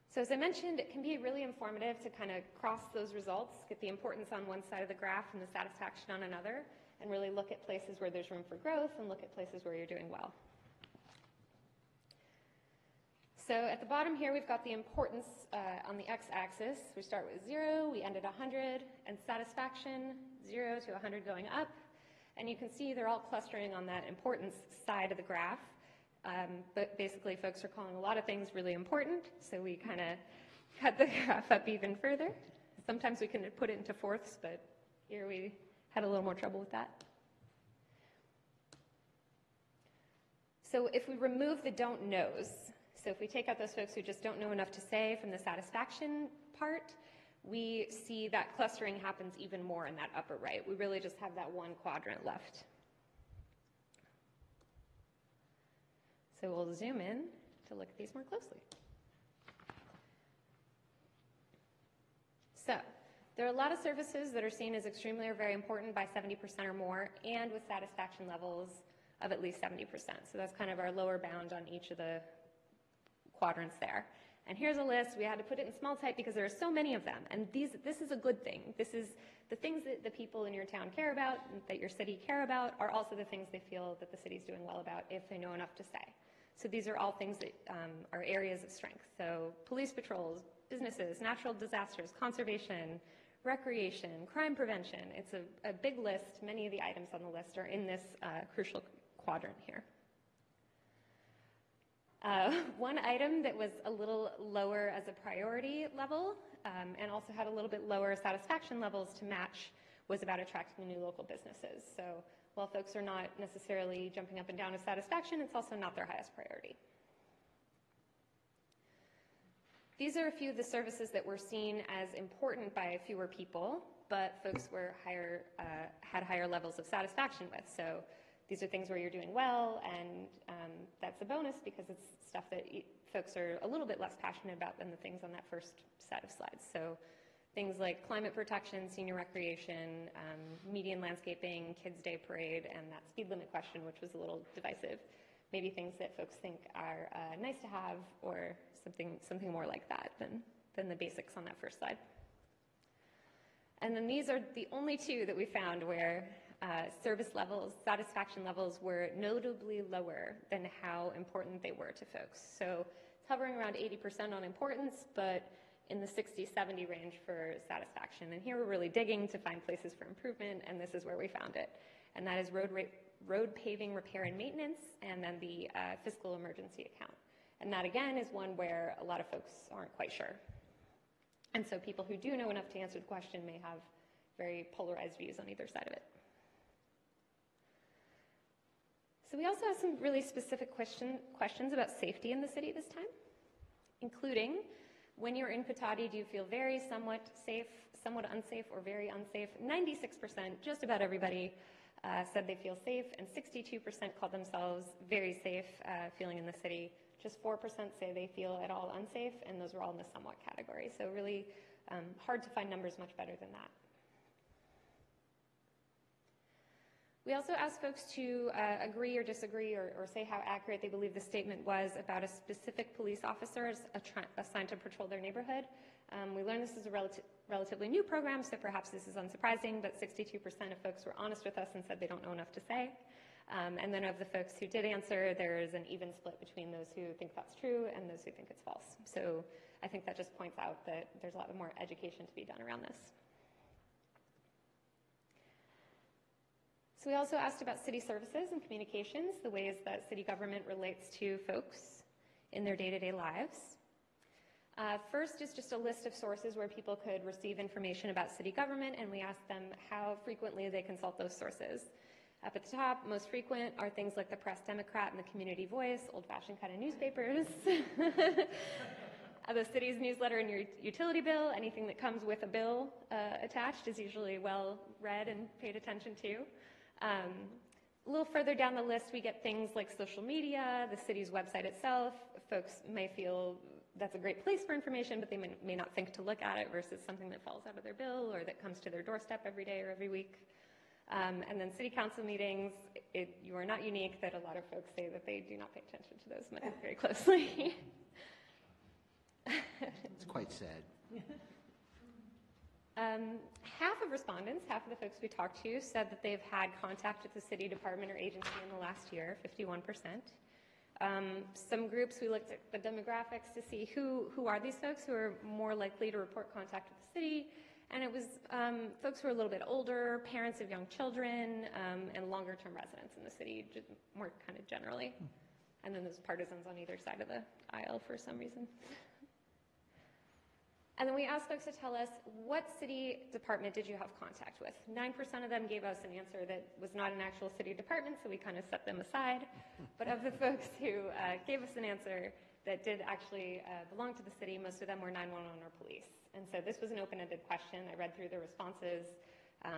So as I mentioned, it can be really informative to kind of cross those results, get the importance on one side of the graph and the satisfaction on another, and really look at places where there's room for growth and look at places where you're doing well. So at the bottom here, we've got the importance on the x-axis. We start with 0, we end at 100, and satisfaction, 0 to 100 going up. And you can see they're all clustering on that importance side of the graph. But basically, folks are calling a lot of things really important, so we kind of cut the graph up even further. Sometimes we can put it into fourths, but here we had a little more trouble with that. So if we remove the don't knows, so if we take out those folks who just don't know enough to say from the satisfaction part, we see that clustering happens even more in that upper right. We really just have that one quadrant left. So we'll zoom in to look at these more closely. So there are a lot of services that are seen as extremely or very important by 70% or more, and with satisfaction levels of at least 70%. So that's kind of our lower bound on each of the quadrants there. And here's a list. We had to put it in small type because there are so many of them. And this is a good thing. This is the things that the people in your town care about, that your city care about, are also the things they feel that the city's doing well about if they know enough to say. So these are all things that are areas of strength. So police patrols, businesses, natural disasters, conservation, recreation, crime prevention. It's a big list. Many of the items on the list are in this crucial quadrant here. One item that was a little lower as a priority level and also had a little bit lower satisfaction levels to match was about attracting new local businesses. So while folks are not necessarily jumping up and down with satisfaction, it's also not their highest priority. These are a few of the services that were seen as important by fewer people, but folks were had higher levels of satisfaction with. So these are things where you're doing well, and that's a bonus because it's stuff that folks are a little bit less passionate about than the things on that first set of slides. So things like climate protection, senior recreation, median landscaping, Kids Day Parade, and that speed limit question, which was a little divisive. Maybe things that folks think are nice to have, or something more like that than the basics on that first slide. And then these are the only two that we found where service levels, satisfaction levels were notably lower than how important they were to folks. So it's hovering around 80% on importance, but in the 60-70 range for satisfaction. And here we're really digging to find places for improvement, and this is where we found it. And that is road paving repair and maintenance, and then the fiscal emergency account. And that, again, is one where a lot of folks aren't quite sure. And so people who do know enough to answer the question may have very polarized views on either side of it. So we also have some really specific questions about safety in the city this time, including, when you're in Cotati, do you feel very, somewhat safe, somewhat unsafe, or very unsafe? 96%, just about everybody, said they feel safe, and 62% called themselves very safe feeling in the city. Just 4% say they feel at all unsafe, and those are all in the somewhat category. So really hard to find numbers much better than that. We also asked folks to agree or disagree or say how accurate they believe the statement was about a specific police officer assigned to patrol their neighborhood. We learned this is a relatively new program, so perhaps this is unsurprising, but 62% of folks were honest with us and said they don't know enough to say. And then of the folks who did answer, there is an even split between those who think that's true and those who think it's false. So I think that just points out that there's a lot more education to be done around this. So we also asked about city services and communications, the ways that city government relates to folks in their day-to-day lives. First is just a list of sources where people could receive information about city government, and we asked them how frequently they consult those sources. Up at the top, most frequent are things like the Press Democrat and the Community Voice, old-fashioned kind of newspapers, the city's newsletter and your utility bill. Anything that comes with a bill attached is usually well read and paid attention to. A little further down the list, we get things like social media, the city's website itself. Folks may feel that's a great place for information, but they may not think to look at it versus something that falls out of their bill or that comes to their doorstep every day or every week. And then city council meetings, you are not unique that a lot of folks say that they do not pay attention to those very closely. It's quite sad. Half of respondents, half of the folks we talked to, said that they've had contact with the city department or agency in the last year, 51%. Some groups, we looked at the demographics to see who are these folks who are more likely to report contact with the city, and it was folks who are a little bit older, parents of young children, and longer-term residents in the city, just more kind of generally. And then there's partisans on either side of the aisle for some reason. And then we asked folks to tell us, what city department did you have contact with? 9% of them gave us an answer that was not an actual city department, so we kind of set them aside. But of the folks who gave us an answer that did actually belong to the city, most of them were 911 or police. And so this was an open-ended question. I read through the responses.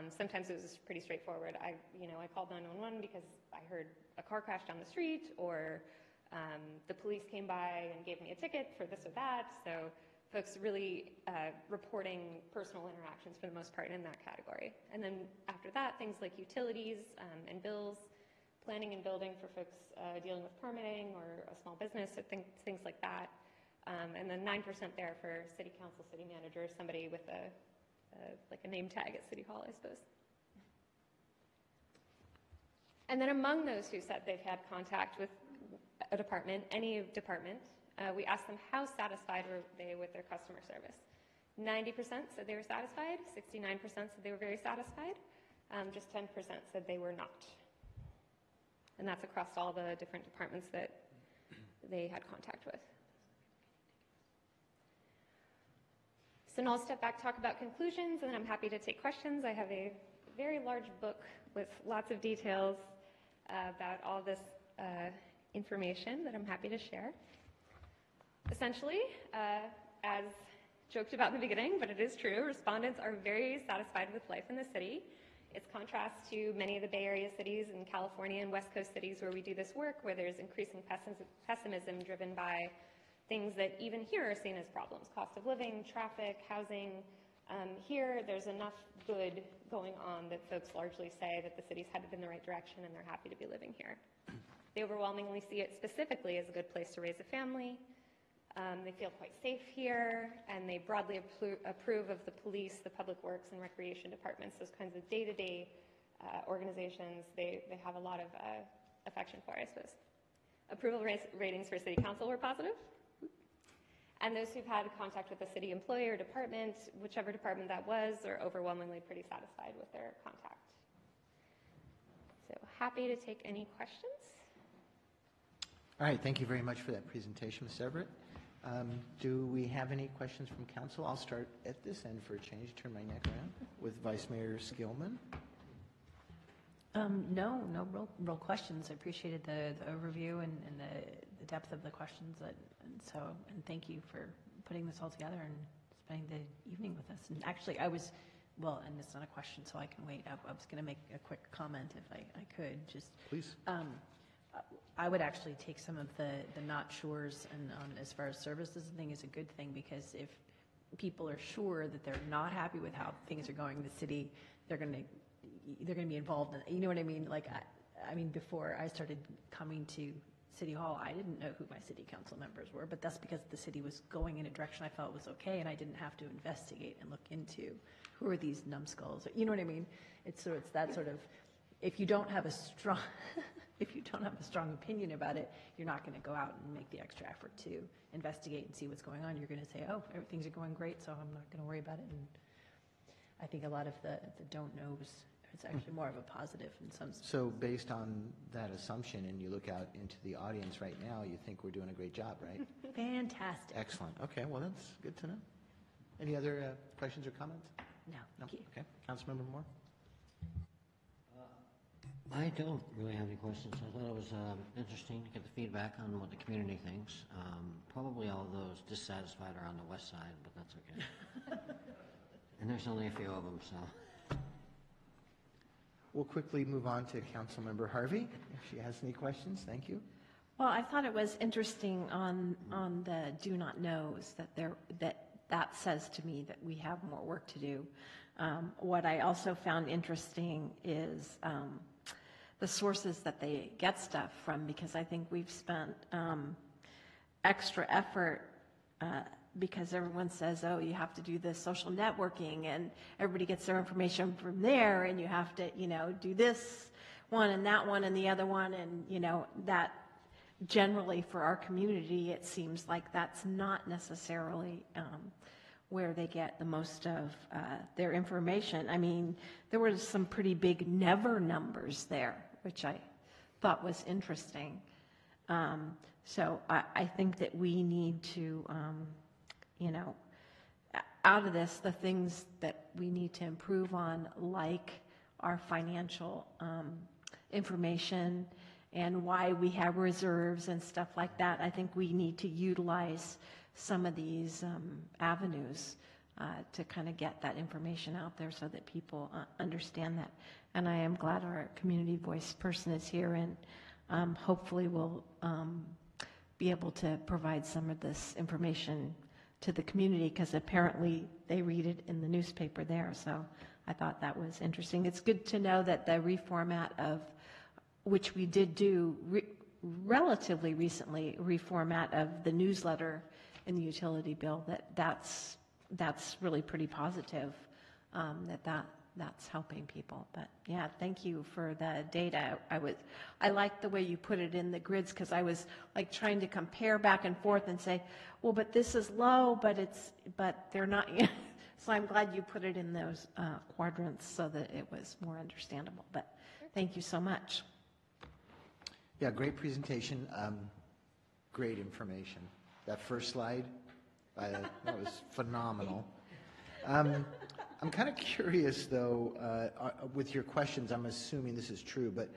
Sometimes it was pretty straightforward. I called 911 because I heard a car crash down the street, or the police came by and gave me a ticket for this or that. So folks really reporting personal interactions for the most part in that category. And then after that, things like utilities and bills, planning and building for folks dealing with permitting or a small business, so things like that. And then 9% there for city council, city manager, somebody with like a name tag at City Hall, I suppose. And then among those who said they've had contact with a department, any department, we asked them how satisfied were they with their customer service. 90% said they were satisfied, 69% said they were very satisfied, just 10% said they were not. And that's across all the different departments that they had contact with. So now I'll step back, talk about conclusions, and then I'm happy to take questions. I have a very large book with lots of details about all this information that I'm happy to share. Essentially, as joked about in the beginning, but it is true, respondents are very satisfied with life in the city. It's contrast to many of the Bay Area cities in California and West Coast cities where we do this work, where there's increasing pessimism driven by things that even here are seen as problems: cost of living, traffic, housing. Here, there's enough good going on that folks largely say that the city's headed in the right direction and they're happy to be living here. They overwhelmingly see it specifically as a good place to raise a family. They feel quite safe here, and they broadly approve of the police, the public works and recreation departments, those kinds of day-to-day organizations. They have a lot of affection for, I suppose. Approval ratings for city council were positive. And those who've had contact with the city employee or department, whichever department that was, are overwhelmingly pretty satisfied with their contact. So happy to take any questions. All right, thank you very much for that presentation, Ms. Everett. Do we have any questions from council? I'll start at this end for a change, turn my neck around, with Vice Mayor Skillman. No real questions. I appreciated the overview and the depth of the questions. And thank you for putting this all together and spending the evening with us. And actually, and it's not a question, so I can wait. I was going to make a quick comment if I could. Just please. I would actually take some of the not sures and as far as services and thing is a good thing, because if people are sure that they're not happy with how things are going in the city, they're going to be involved in, you know what I mean? Like, I mean, before I started coming to City Hall, I didn't know who my city council members were, but that's because the city was going in a direction I felt was okay, and I didn't have to investigate and look into who are these numbskulls. You know what I mean? It's that sort of, if you don't have a strong opinion about it, you're not going to go out and make the extra effort to investigate and see what's going on. You're going to say, oh, everything's going great, so I'm not going to worry about it. And I think a lot of the don't knows, it's actually more of a positive in some sense. So based on that assumption, and you look out into the audience right now, you think we're doing a great job, right? Fantastic. Excellent. Okay, well, that's good to know. Any other questions or comments? No. Thank you. Okay. Councilmember Moore? I don't really have any questions. I thought it was interesting to get the feedback on what the community thinks. Probably all of those dissatisfied are on the west side, but that's okay. And there's only a few of them, so. We'll quickly move on to Councilmember Harvey, if she has any questions. Thank you. Well, I thought it was interesting on the do not knows that says to me that we have more work to do. What I also found interesting is the sources that they get stuff from, because I think we've spent extra effort because everyone says, oh, you have to do this social networking, and everybody gets their information from there, and you have to, do this one and that one and the other one, and, that generally for our community, it seems like that's not necessarily where they get the most of their information. I mean, there were some pretty big never numbers there, which I thought was interesting. So I think that we need to, out of this, the things that we need to improve on, like our financial information and why we have reserves and stuff like that, I think we need to utilize some of these avenues to kind of get that information out there so that people understand that. And I am glad our community voice person is here, and hopefully will be able to provide some of this information to the community, because apparently they read it in the newspaper there. So I thought that was interesting. It's good to know that the reformat of, which we did do relatively recently, reformat of the newsletter in the utility bill, that's really pretty positive, that's helping people. But yeah, thank you for the data. I like the way you put it in the grids, because I was like trying to compare back and forth and say, well, but this is low, but they're not. So I'm glad you put it in those quadrants so that it was more understandable. But thank you so much. Yeah, great presentation, great information. That first slide, that was phenomenal. I'm kind of curious, though, with your questions, I'm assuming this is true, but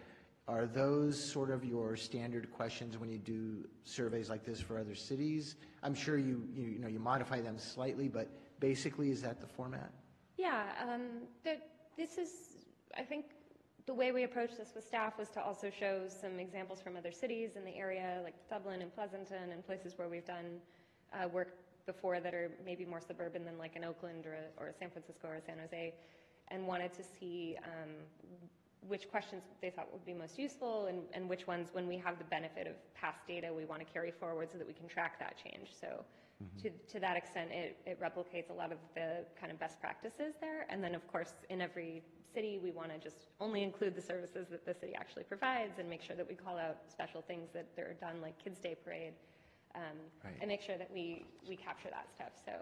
are those sort of your standard questions when you do surveys like this for other cities? I'm sure you modify them slightly, but basically, is that the format? Yeah, this is, I think, the way we approached this with staff was to also show some examples from other cities in the area, like Dublin and Pleasanton, and places where we've done work before that are maybe more suburban than like in Oakland or San Francisco or San Jose, and wanted to see which questions they thought would be most useful and which ones, when we have the benefit of past data, we want to carry forward so that we can track that change. So to that extent, it replicates a lot of the kind of best practices there. And then, of course, in every city, we want to just only include the services that the city actually provides and make sure that we call out special things that are done, like Kids Day Parade, and make sure that we capture that stuff. So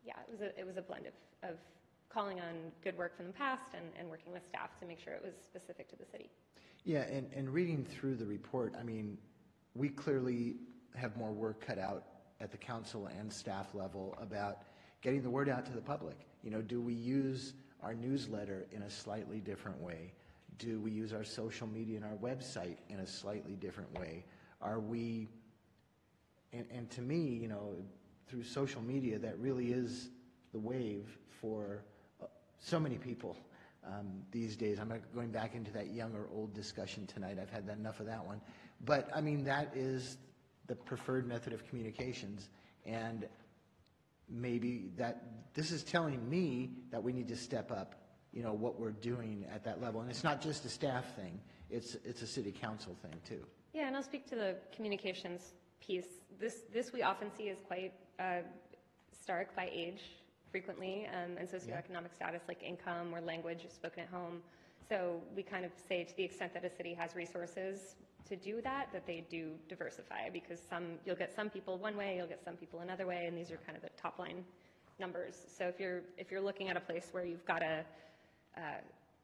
yeah, it was a blend of calling on good work from the past and working with staff to make sure it was specific to the city. Yeah, and reading through the report, I mean, we clearly have more work cut out at the council and staff level about getting the word out to the public. Do we use our newsletter in a slightly different way? Do we use our social media and our website in a slightly different way? Are we, and to me, through social media, that really is the wave for so many people these days. I'm not going back into that young or old discussion tonight. I've had enough of that one. But, I mean, that is the preferred method of communications. And maybe this is telling me that we need to step up, what we're doing at that level. And it's not just a staff thing. It's a city council thing, too. Yeah, and I'll speak to the communications piece. This we often see as quite stark by age, frequently, and socioeconomic status, like income or language spoken at home. So we kind of say, to the extent that a city has resources to do that they do diversify, because you'll get some people one way, you'll get some people another way, and these are kind of the top line numbers. So if you're looking at a place where you've got to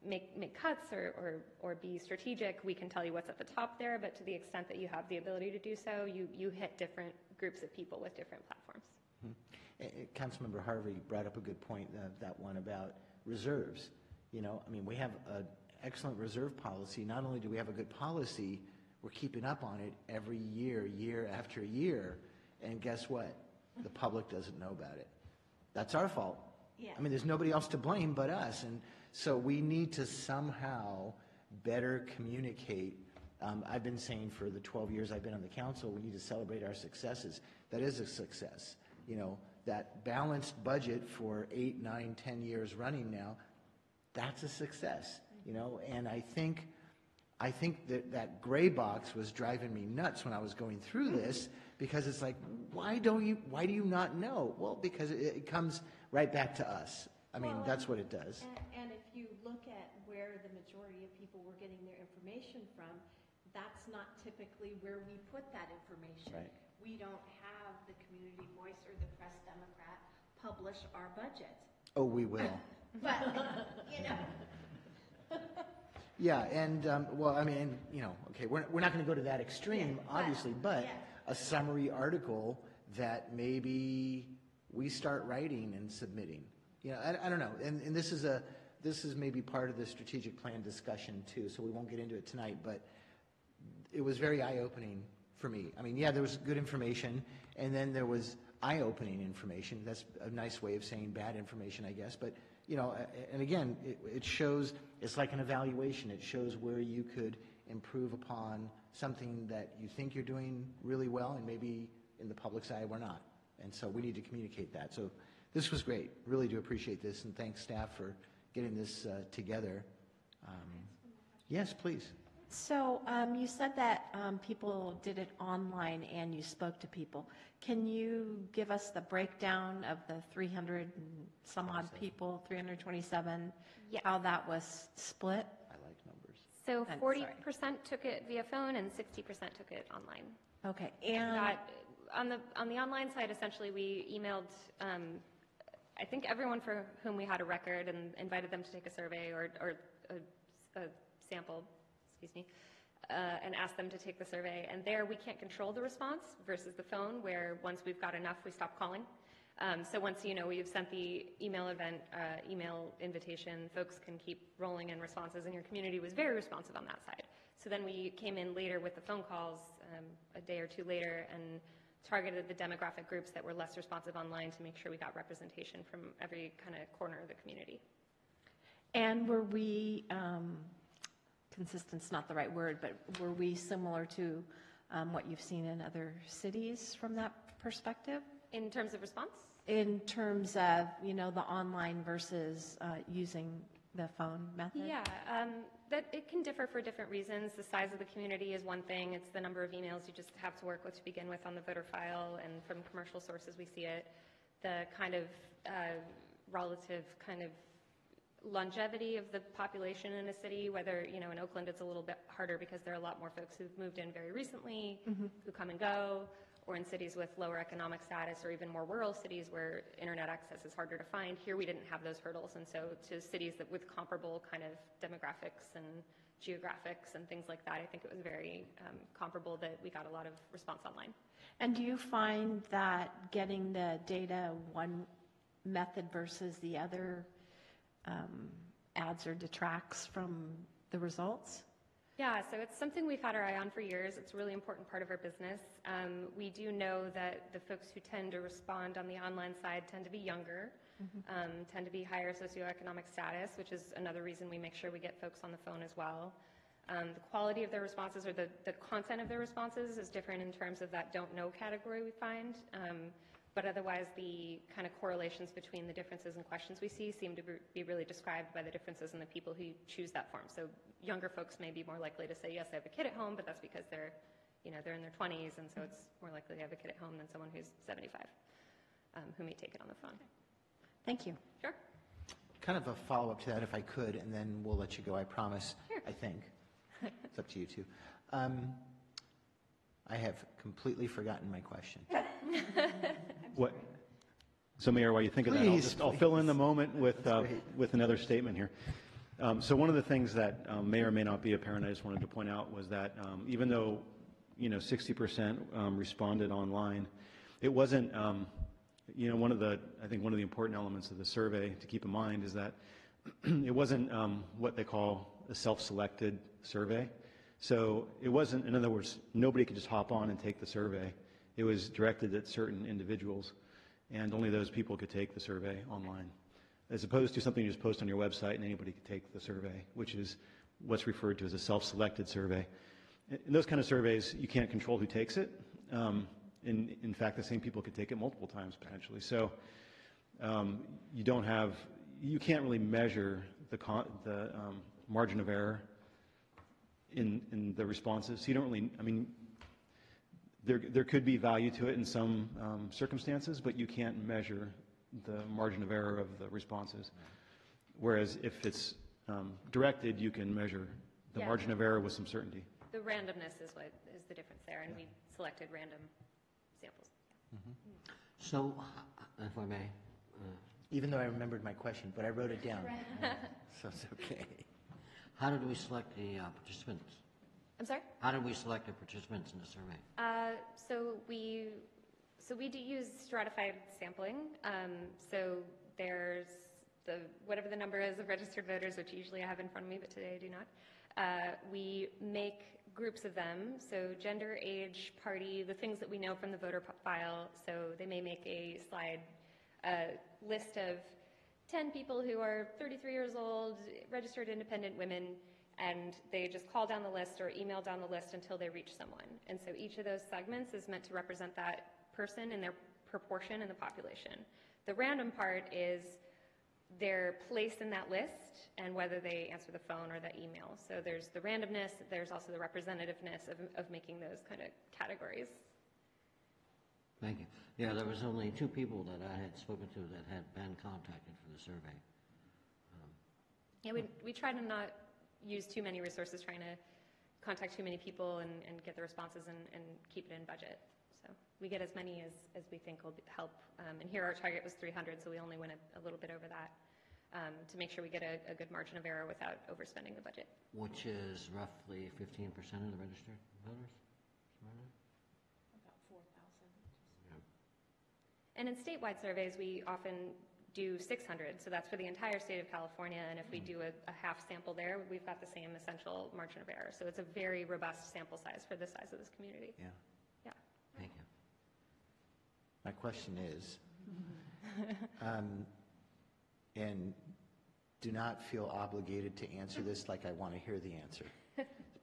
make cuts or be strategic, we can tell you what's at the top there, but to the extent that you have the ability to do so, you hit different groups of people with different platforms. Councilmember Harvey brought up a good point, that one about reserves. I mean, we have an excellent reserve policy. Not only do we have a good policy, we're keeping up on it every year, year after year. And guess what? The public doesn't know about it. That's our fault. Yeah. I mean, there's nobody else to blame but us. And so we need to somehow better communicate. I've been saying for the 12 years I've been on the council, we need to celebrate our successes. That is a success. That balanced budget for 8, 9, 10 years running now, that's a success. And I think that gray box was driving me nuts when I was going through this, because it's like, why do you not know? Well, because it comes right back to us. I mean, that's what it does. And if you look at where the majority of people were getting their information from, that's not typically where we put that information. Right. We don't have the Community Voice or the Press Democrat publish our budget. Oh, we will. But, Yeah, and, well, I mean, okay, we're not going to go to that extreme, obviously, but a summary article that maybe we start writing and submitting. I don't know, and this is maybe part of the strategic plan discussion too, so we won't get into it tonight, but it was very eye-opening for me. I mean, yeah, there was good information, and then there was eye-opening information. That's a nice way of saying bad information, I guess, but and again, it shows, it's like an evaluation. It shows where you could improve upon something that you think you're doing really well, and maybe in the public's eye we're not. And so we need to communicate that. So this was great. Really do appreciate this, and thanks staff for getting this together. Yes, please. So you said that people did it online and you spoke to people. Can you give us the breakdown of the 300 and some odd people, 327, how that was split? I like numbers. So 40% took it via phone and 60% took it online. Okay, and on the online side, essentially, we emailed, I think everyone for whom we had a record and invited them to take a survey or a sample, and asked them to take the survey. And there, we can't control the response versus the phone, where once we've got enough, we stop calling. So once we've sent the email invitation, folks can keep rolling in responses, and your community was very responsive on that side. So then we came in later with the phone calls a day or two later and targeted the demographic groups that were less responsive online to make sure we got representation from every kind of corner of the community. And were we, consistent's not the right word, but were we similar to what you've seen in other cities from that perspective? In terms of response? In terms of, the online versus using the phone method? Yeah, that it can differ for different reasons. The size of the community is one thing. It's the number of emails you just have to work with to begin with on the voter file, and from commercial sources we see it. The kind of relative kind of longevity of the population in a city, whether, in Oakland it's a little bit harder because there are a lot more folks who've moved in very recently, who come and go, or in cities with lower economic status, or even more rural cities where internet access is harder to find. Here we didn't have those hurdles, and so to cities that with comparable kind of demographics and geographics and things like that, I think it was very comparable that we got a lot of response online. And do you find that getting the data one method versus the other adds or detracts from the results? Yeah, so it's something we've had our eye on for years. It's a really important part of our business. We do know that the folks who tend to respond on the online side tend to be younger, tend to be higher socioeconomic status, which is another reason we make sure we get folks on the phone as well. The quality of their responses, or the content of their responses, is different in terms of that don't know category we find. But otherwise, the kind of correlations between the differences in questions we see seem to be really described by the differences in the people who choose that form. So younger folks may be more likely to say, yes, I have a kid at home, but that's because they're in their 20s, and so it's more likely to have a kid at home than someone who's 75, who may take it on the phone. Thank you. Sure. Kind of a follow-up to that, if I could, and then we'll let you go, I promise. Sure. I think. It's up to you two. I have completely forgotten my question. What? So, Mayor, while you think of that, I'll fill in the moment with another statement here. So one of the things that may or may not be apparent, I just wanted to point out, was that even though 60% responded online, it wasn't one of the important elements of the survey to keep in mind is that it wasn't what they call a self-selected survey. So it wasn't, in other words, nobody could just hop on and take the survey. It was directed at certain individuals, and only those people could take the survey online, as opposed to something you just post on your website and anybody could take the survey, which is what's referred to as a self-selected survey. In those kind of surveys, you can't control who takes it. In fact, the same people could take it multiple times potentially. So you can't really measure the margin of error in the responses. So you don't really, there could be value to it in some circumstances, but you can't measure the margin of error of the responses. Whereas if it's directed, you can measure the margin of error with some certainty. The randomness is what is the difference there, and we selected random samples. So, if I may. Even though I remembered my question, but I wrote it down. So it's okay. How did we select the participants? I'm sorry? How did we select the participants in the survey? So we So we do use stratified sampling. So there's whatever the number is of registered voters, which usually I have in front of me, but today I do not. We make groups of them, so gender, age, party, the things that we know from the voter file. So they may make a slide list of 10 people who are 33 years old, registered independent women, and they just call down the list or email down the list until they reach someone. And so each of those segments is meant to represent that person and their proportion in the population. The random part is their place in that list and whether they answer the phone or the email. So there's the randomness, there's also the representativeness of making those kind of categories. Thank you. Yeah, there was only 2 people that I had spoken to that had been contacted for the survey. Yeah, we try to not use too many resources trying to contact too many people and get the responses and keep it in budget. So we get as many as we think will help. And here our target was 300, so we only went a little bit over that to make sure we get a good margin of error without overspending the budget. Which is roughly 15% of the registered voters? About 4,000. And in statewide surveys, we often do 600, so that's for the entire state of California, and if we do a half sample there, we've got the same essential margin of error. So it's a very robust sample size for the size of this community. Yeah. Yeah. Thank you. My question is, and do not feel obligated to answer this like I want to hear the answer,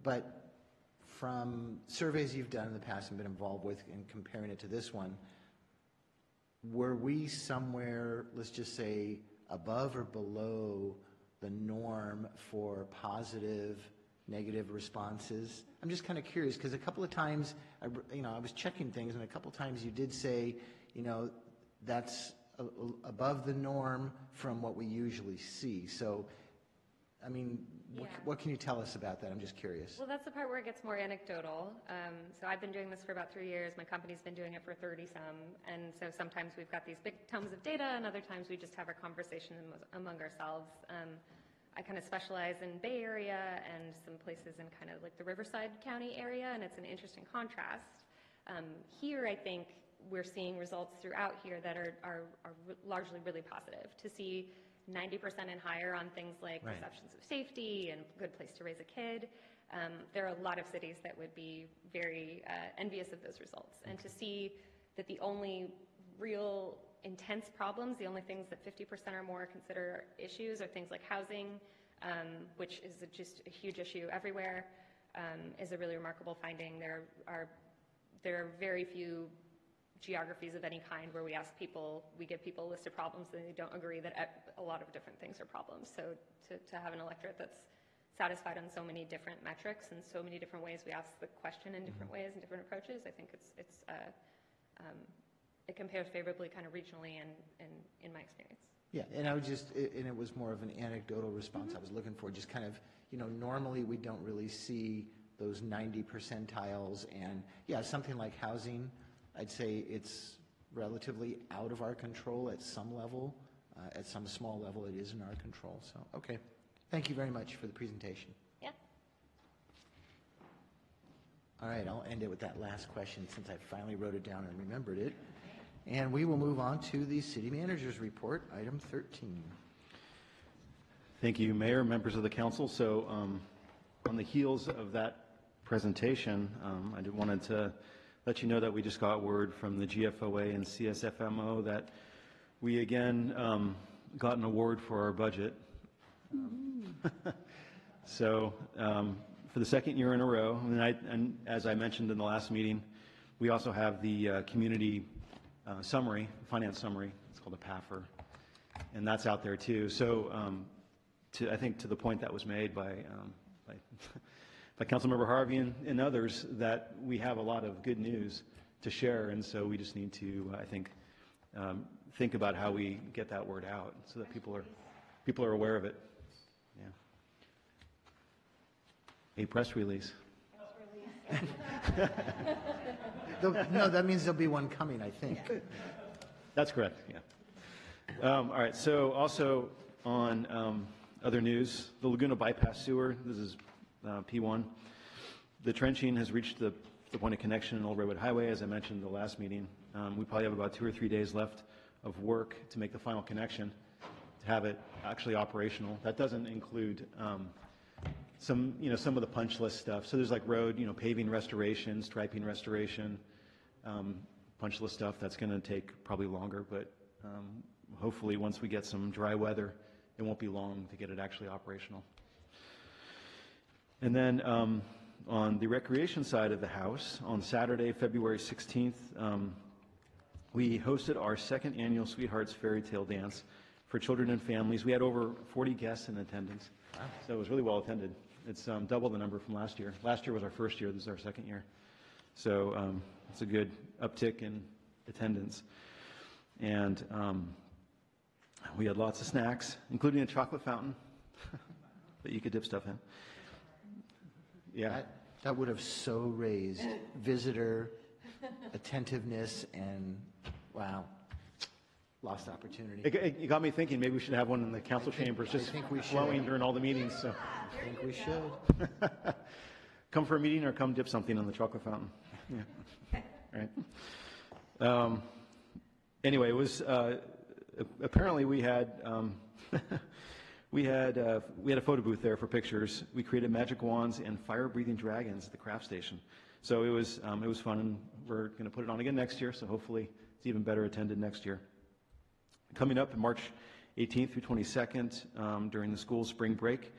but from surveys you've done in the past and been involved with and comparing it to this one, were we somewhere, let's just say, above or below the norm for positive, negative responses? I'm just kind of curious because a couple of times, I was checking things, and a couple of times you did say, that's above the norm from what we usually see. So, I mean, what can you tell us about that? I'm just curious. Well, that's the part where it gets more anecdotal. So I've been doing this for about 3 years. My company's been doing it for 30-some. And so sometimes we've got these big tomes of data, and other times we just have our conversation among ourselves. I kind of specialize in Bay Area and some places in kind of like the Riverside County area, and it's an interesting contrast. Here, I think we're seeing results throughout here that are largely really positive. To see 90% and higher on things like perceptions of safety and good place to raise a kid. There are a lot of cities that would be very envious of those results. And to see that the only real intense problems, the only things that 50% or more consider issues are things like housing, which is just a huge issue everywhere, is a really remarkable finding. There are very few geographies of any kind where we give people a list of problems and they don't agree that a lot of different things are problems. So to have an electorate that's satisfied on so many different metrics and so many different ways we ask the question in different ways and different approaches, I think it compares favorably kind of regionally and in my experience. Yeah, and it was more of an anecdotal response I was looking for, just kind of, normally we don't really see those 90 percentiles, and yeah, something like housing, I'd say it's relatively out of our control at some level. At some small level, it is in our control. So, okay. Thank you very much for the presentation. Yeah. All right, I'll end it with that last question since I finally wrote it down and remembered it. And we will move on to the city manager's report, item 13. Thank you, Mayor, members of the council. So on the heels of that presentation, I wanted to let you know that we just got word from the GFOA and CSFMO that we again got an award for our budget. So for the second year in a row, and as I mentioned in the last meeting, we also have the community summary, finance summary. It's called a PAFR, and that's out there too. So I think to the point that was made by Councilmember Harvey and others, that we have a lot of good news to share, and so we just need to, I think about how we get that word out so that people are aware of it. Yeah. A press release. No, that means there'll be one coming, I think. That's correct, yeah. All right, so also on other news, the Laguna Bypass Sewer, this is P1. The trenching has reached the the point of connection in Old Redwood Highway, as I mentioned in the last meeting. We probably have about 2 or 3 days left of work to make the final connection, to have it actually operational. That doesn't include some of the punch list stuff. So there's like road, paving restoration, striping restoration, punch list stuff. That's going to take probably longer, but hopefully once we get some dry weather, it won't be long to get it actually operational. And then on the recreation side of the house, on Saturday, February 16th, we hosted our second annual Sweethearts Fairy Tale Dance for children and families. We had over 40 guests in attendance, so it was really well attended. It's double the number from last year. Last year was our first year. This is our second year. So it's a good uptick in attendance. And we had lots of snacks, including a chocolate fountain that you could dip stuff in. Yeah. That would have so raised visitor attentiveness and, wow, lost opportunity. It got me thinking maybe we should have one in the council chambers, just flowing during all the meetings. So. I think we should. Come for a meeting or come dip something in the chocolate fountain. Yeah. Right. Anyway, it was apparently we had we had a photo booth there for pictures. We created magic wands and fire-breathing dragons at the craft station. So it was fun, and we're going to put it on again next year. So hopefully it's even better attended next year. Coming up March 18th through 22nd during the school spring break,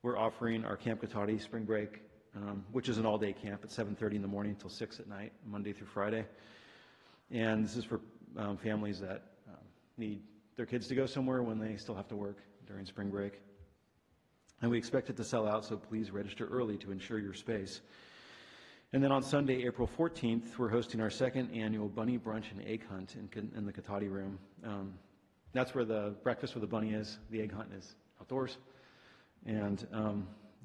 we're offering our Camp Cotati spring break, which is an all-day camp at 7:30 in the morning until 6 at night, Monday through Friday. And this is for families that need their kids to go somewhere when they still have to work during spring break. And we expect it to sell out, so please register early to ensure your space. And then on Sunday, April 14th, we're hosting our second annual Bunny Brunch and Egg Hunt in the Cotati Room. That's where the breakfast with the bunny is. The egg hunt is outdoors. And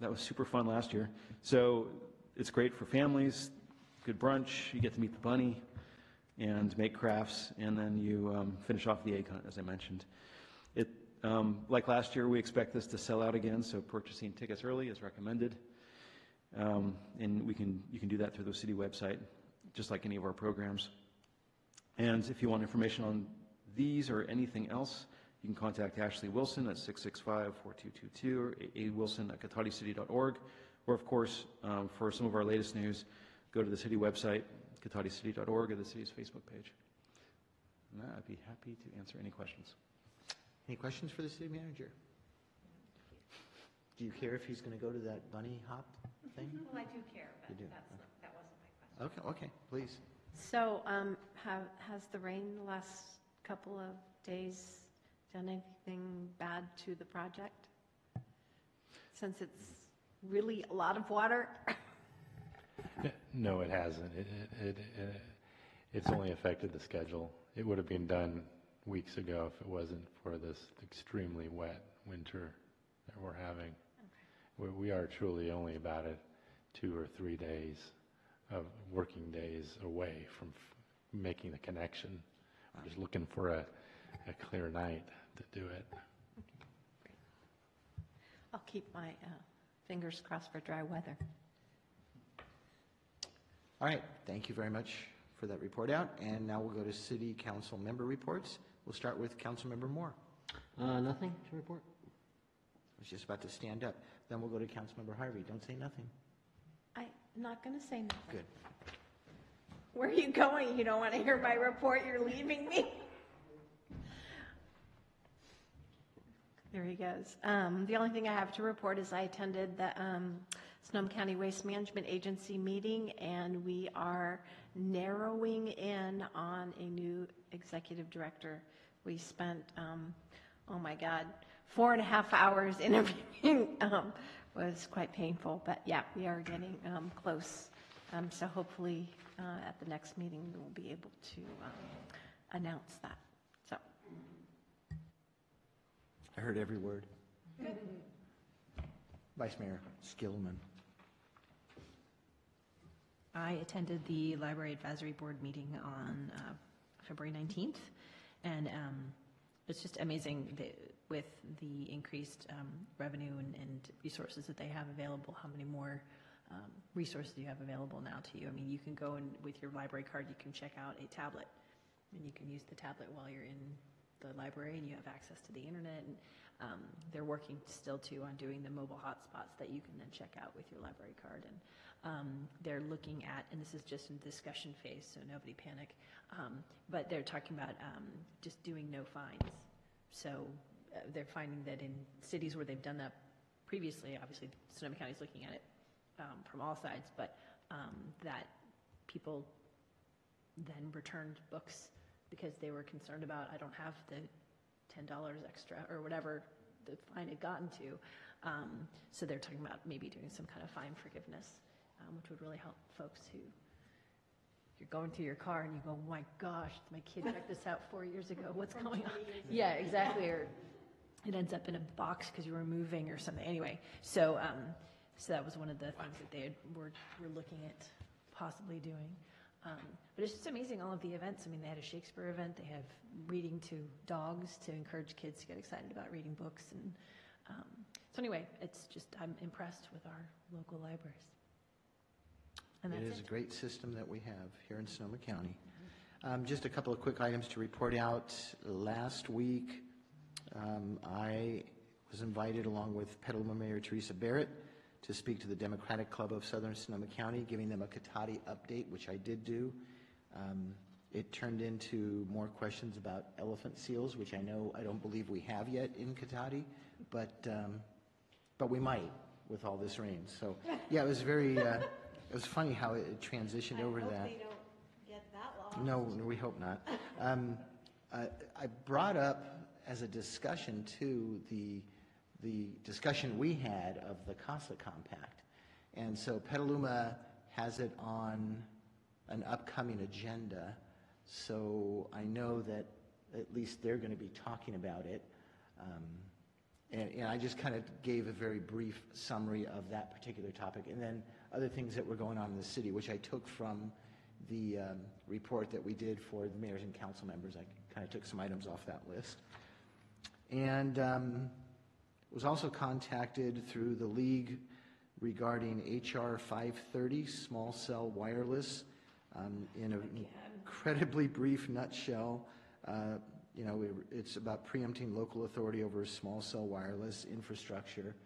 that was super fun last year. So it's great for families, good brunch, you get to meet the bunny and make crafts, and then you finish off the egg hunt, as I mentioned. Like last year, we expect this to sell out again, so purchasing tickets early is recommended. And you can do that through the city website, just like any of our programs. And if you want information on these or anything else, you can contact Ashley Wilson at 665-4222 or awilson@cotadicity.org. Or, of course, for some of our latest news, go to the city website, cotadicity.org, or the city's Facebook page. And I'd be happy to answer any questions. Any questions for the city manager? Do you care if he's going to go to that bunny hop thing? Well, I do care, but You do? that wasn't my question. Okay, please. So has the rain the last couple of days done anything bad to the project? Since it's really a lot of water? No, it hasn't. It's only affected the schedule. It would have been done weeks ago if it wasn't for this extremely wet winter that we're having. Okay. We are truly only about 2 or 3 days of working days away from making the connection. We're just looking for a clear night to do it. I'll keep my fingers crossed for dry weather. All right, thank you very much for that report out. And now we'll go to city council member reports. We'll start with Councilmember Moore. Nothing to report. I was just about to stand up. Then we'll go to Councilmember Harvey. Don't say nothing. I'm not going to say nothing. Good. Where are you going? You don't want to hear my report? You're leaving me? There he goes. The only thing I have to report is I attended the Sonoma County Waste Management Agency meeting, and we are narrowing in on a new executive director. We spent, 4.5 hours interviewing. Was quite painful, but yeah, we are getting close. So hopefully at the next meeting we'll be able to announce that. So I heard every word. Vice Mayor Skillman. I attended the Library Advisory Board meeting on February 19th, and it's just amazing with the increased revenue and resources that they have available, how many more resources you have available now to you. I mean, you can go and with your library card, you can check out a tablet, and you can use the tablet while you're in the library, and you have access to the internet. And they're working still too on doing the mobile hotspots that you can then check out with your library card. And they're looking at, and this is just in discussion phase, so nobody panic, but they're talking about just doing no fines. So they're finding that in cities where they've done that previously, obviously Sonoma County's looking at it from all sides, but that people then returned books because they were concerned about, I don't have the $10 extra or whatever the fine had gotten to. So they're talking about maybe doing some kind of fine forgiveness, which would really help folks who, you're going through your car and you go, oh my gosh, my kid checked this out 4 years ago, what's going on? Yeah, exactly. Or it ends up in a box because you were moving or something. Anyway, so that was one of the things that they were looking at possibly doing. But it's just amazing, all of the events. I mean, they had a Shakespeare event. They have reading to dogs to encourage kids to get excited about reading books. And so anyway, it's just, I'm impressed with our local libraries. And that's it is a great system that we have here in Sonoma County. Just a couple of quick items to report out. Last week, I was invited along with Petaluma Mayor Teresa Barrett to speak to the Democratic Club of Southern Sonoma County, giving them a Cotati update, which I did do. It turned into more questions about elephant seals, which I don't believe we have yet in Cotati, but we might with all this rain. So yeah, it was very, it was funny how it transitioned over that. I hope they don't get that long. No, we hope not. I brought up as a discussion too the discussion we had of the CASA Compact. And so Petaluma has it on an upcoming agenda. So I know that at least they're going to be talking about it. And I just kind of gave a very brief summary of that particular topic. And then other things that were going on in the city, which I took from the report that we did for the mayors and council members. I kind of took some items off that list. And was also contacted through the league regarding HR 530, small cell wireless. In an incredibly brief nutshell, it's about preempting local authority over small cell wireless infrastructure.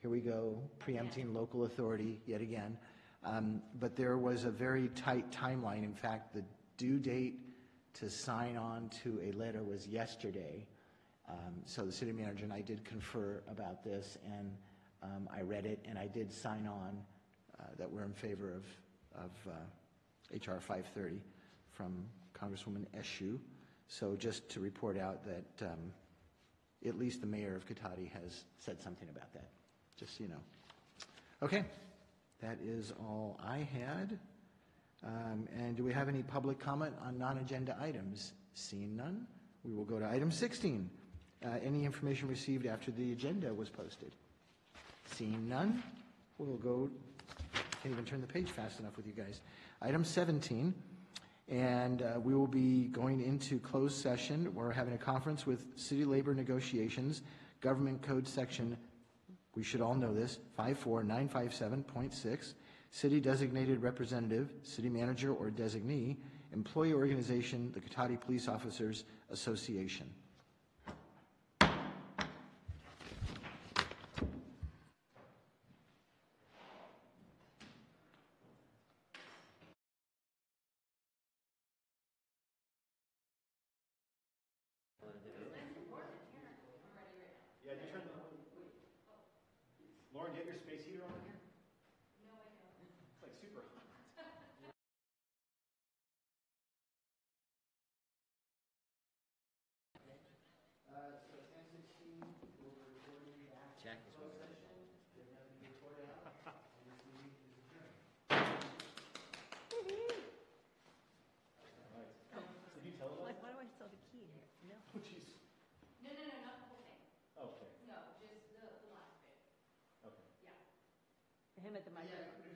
Here we go, preempting local authority yet again. But there was a very tight timeline. In fact, the due date to sign on to a letter was yesterday. So the city manager and I did confer about this, and I read it, and I did sign on that we're in favor of HR 530 from Congresswoman Eshoo. So just to report out that at least the mayor of Cotati has said something about that, just so you know. Okay, that is all I had. And do we have any public comment on non-agenda items? Seeing none, we will go to item 16. Any information received after the agenda was posted? Seeing none, we'll go, can't even turn the page fast enough with you guys. Item 17, and we will be going into closed session. We're having a conference with City Labor Negotiations, Government Code Section, we should all know this, 54957.6, City Designated Representative, City Manager or Designee, Employee Organization, the Cotati Police Officers Association. Lauren, do you have your space heater on here? No, I don't. It's like super hot. Check. Like, why do I still have a key in here? No. Oh, jeez. No, not the whole thing. Okay. No, just the last bit. Okay. Yeah. For him at the microphone.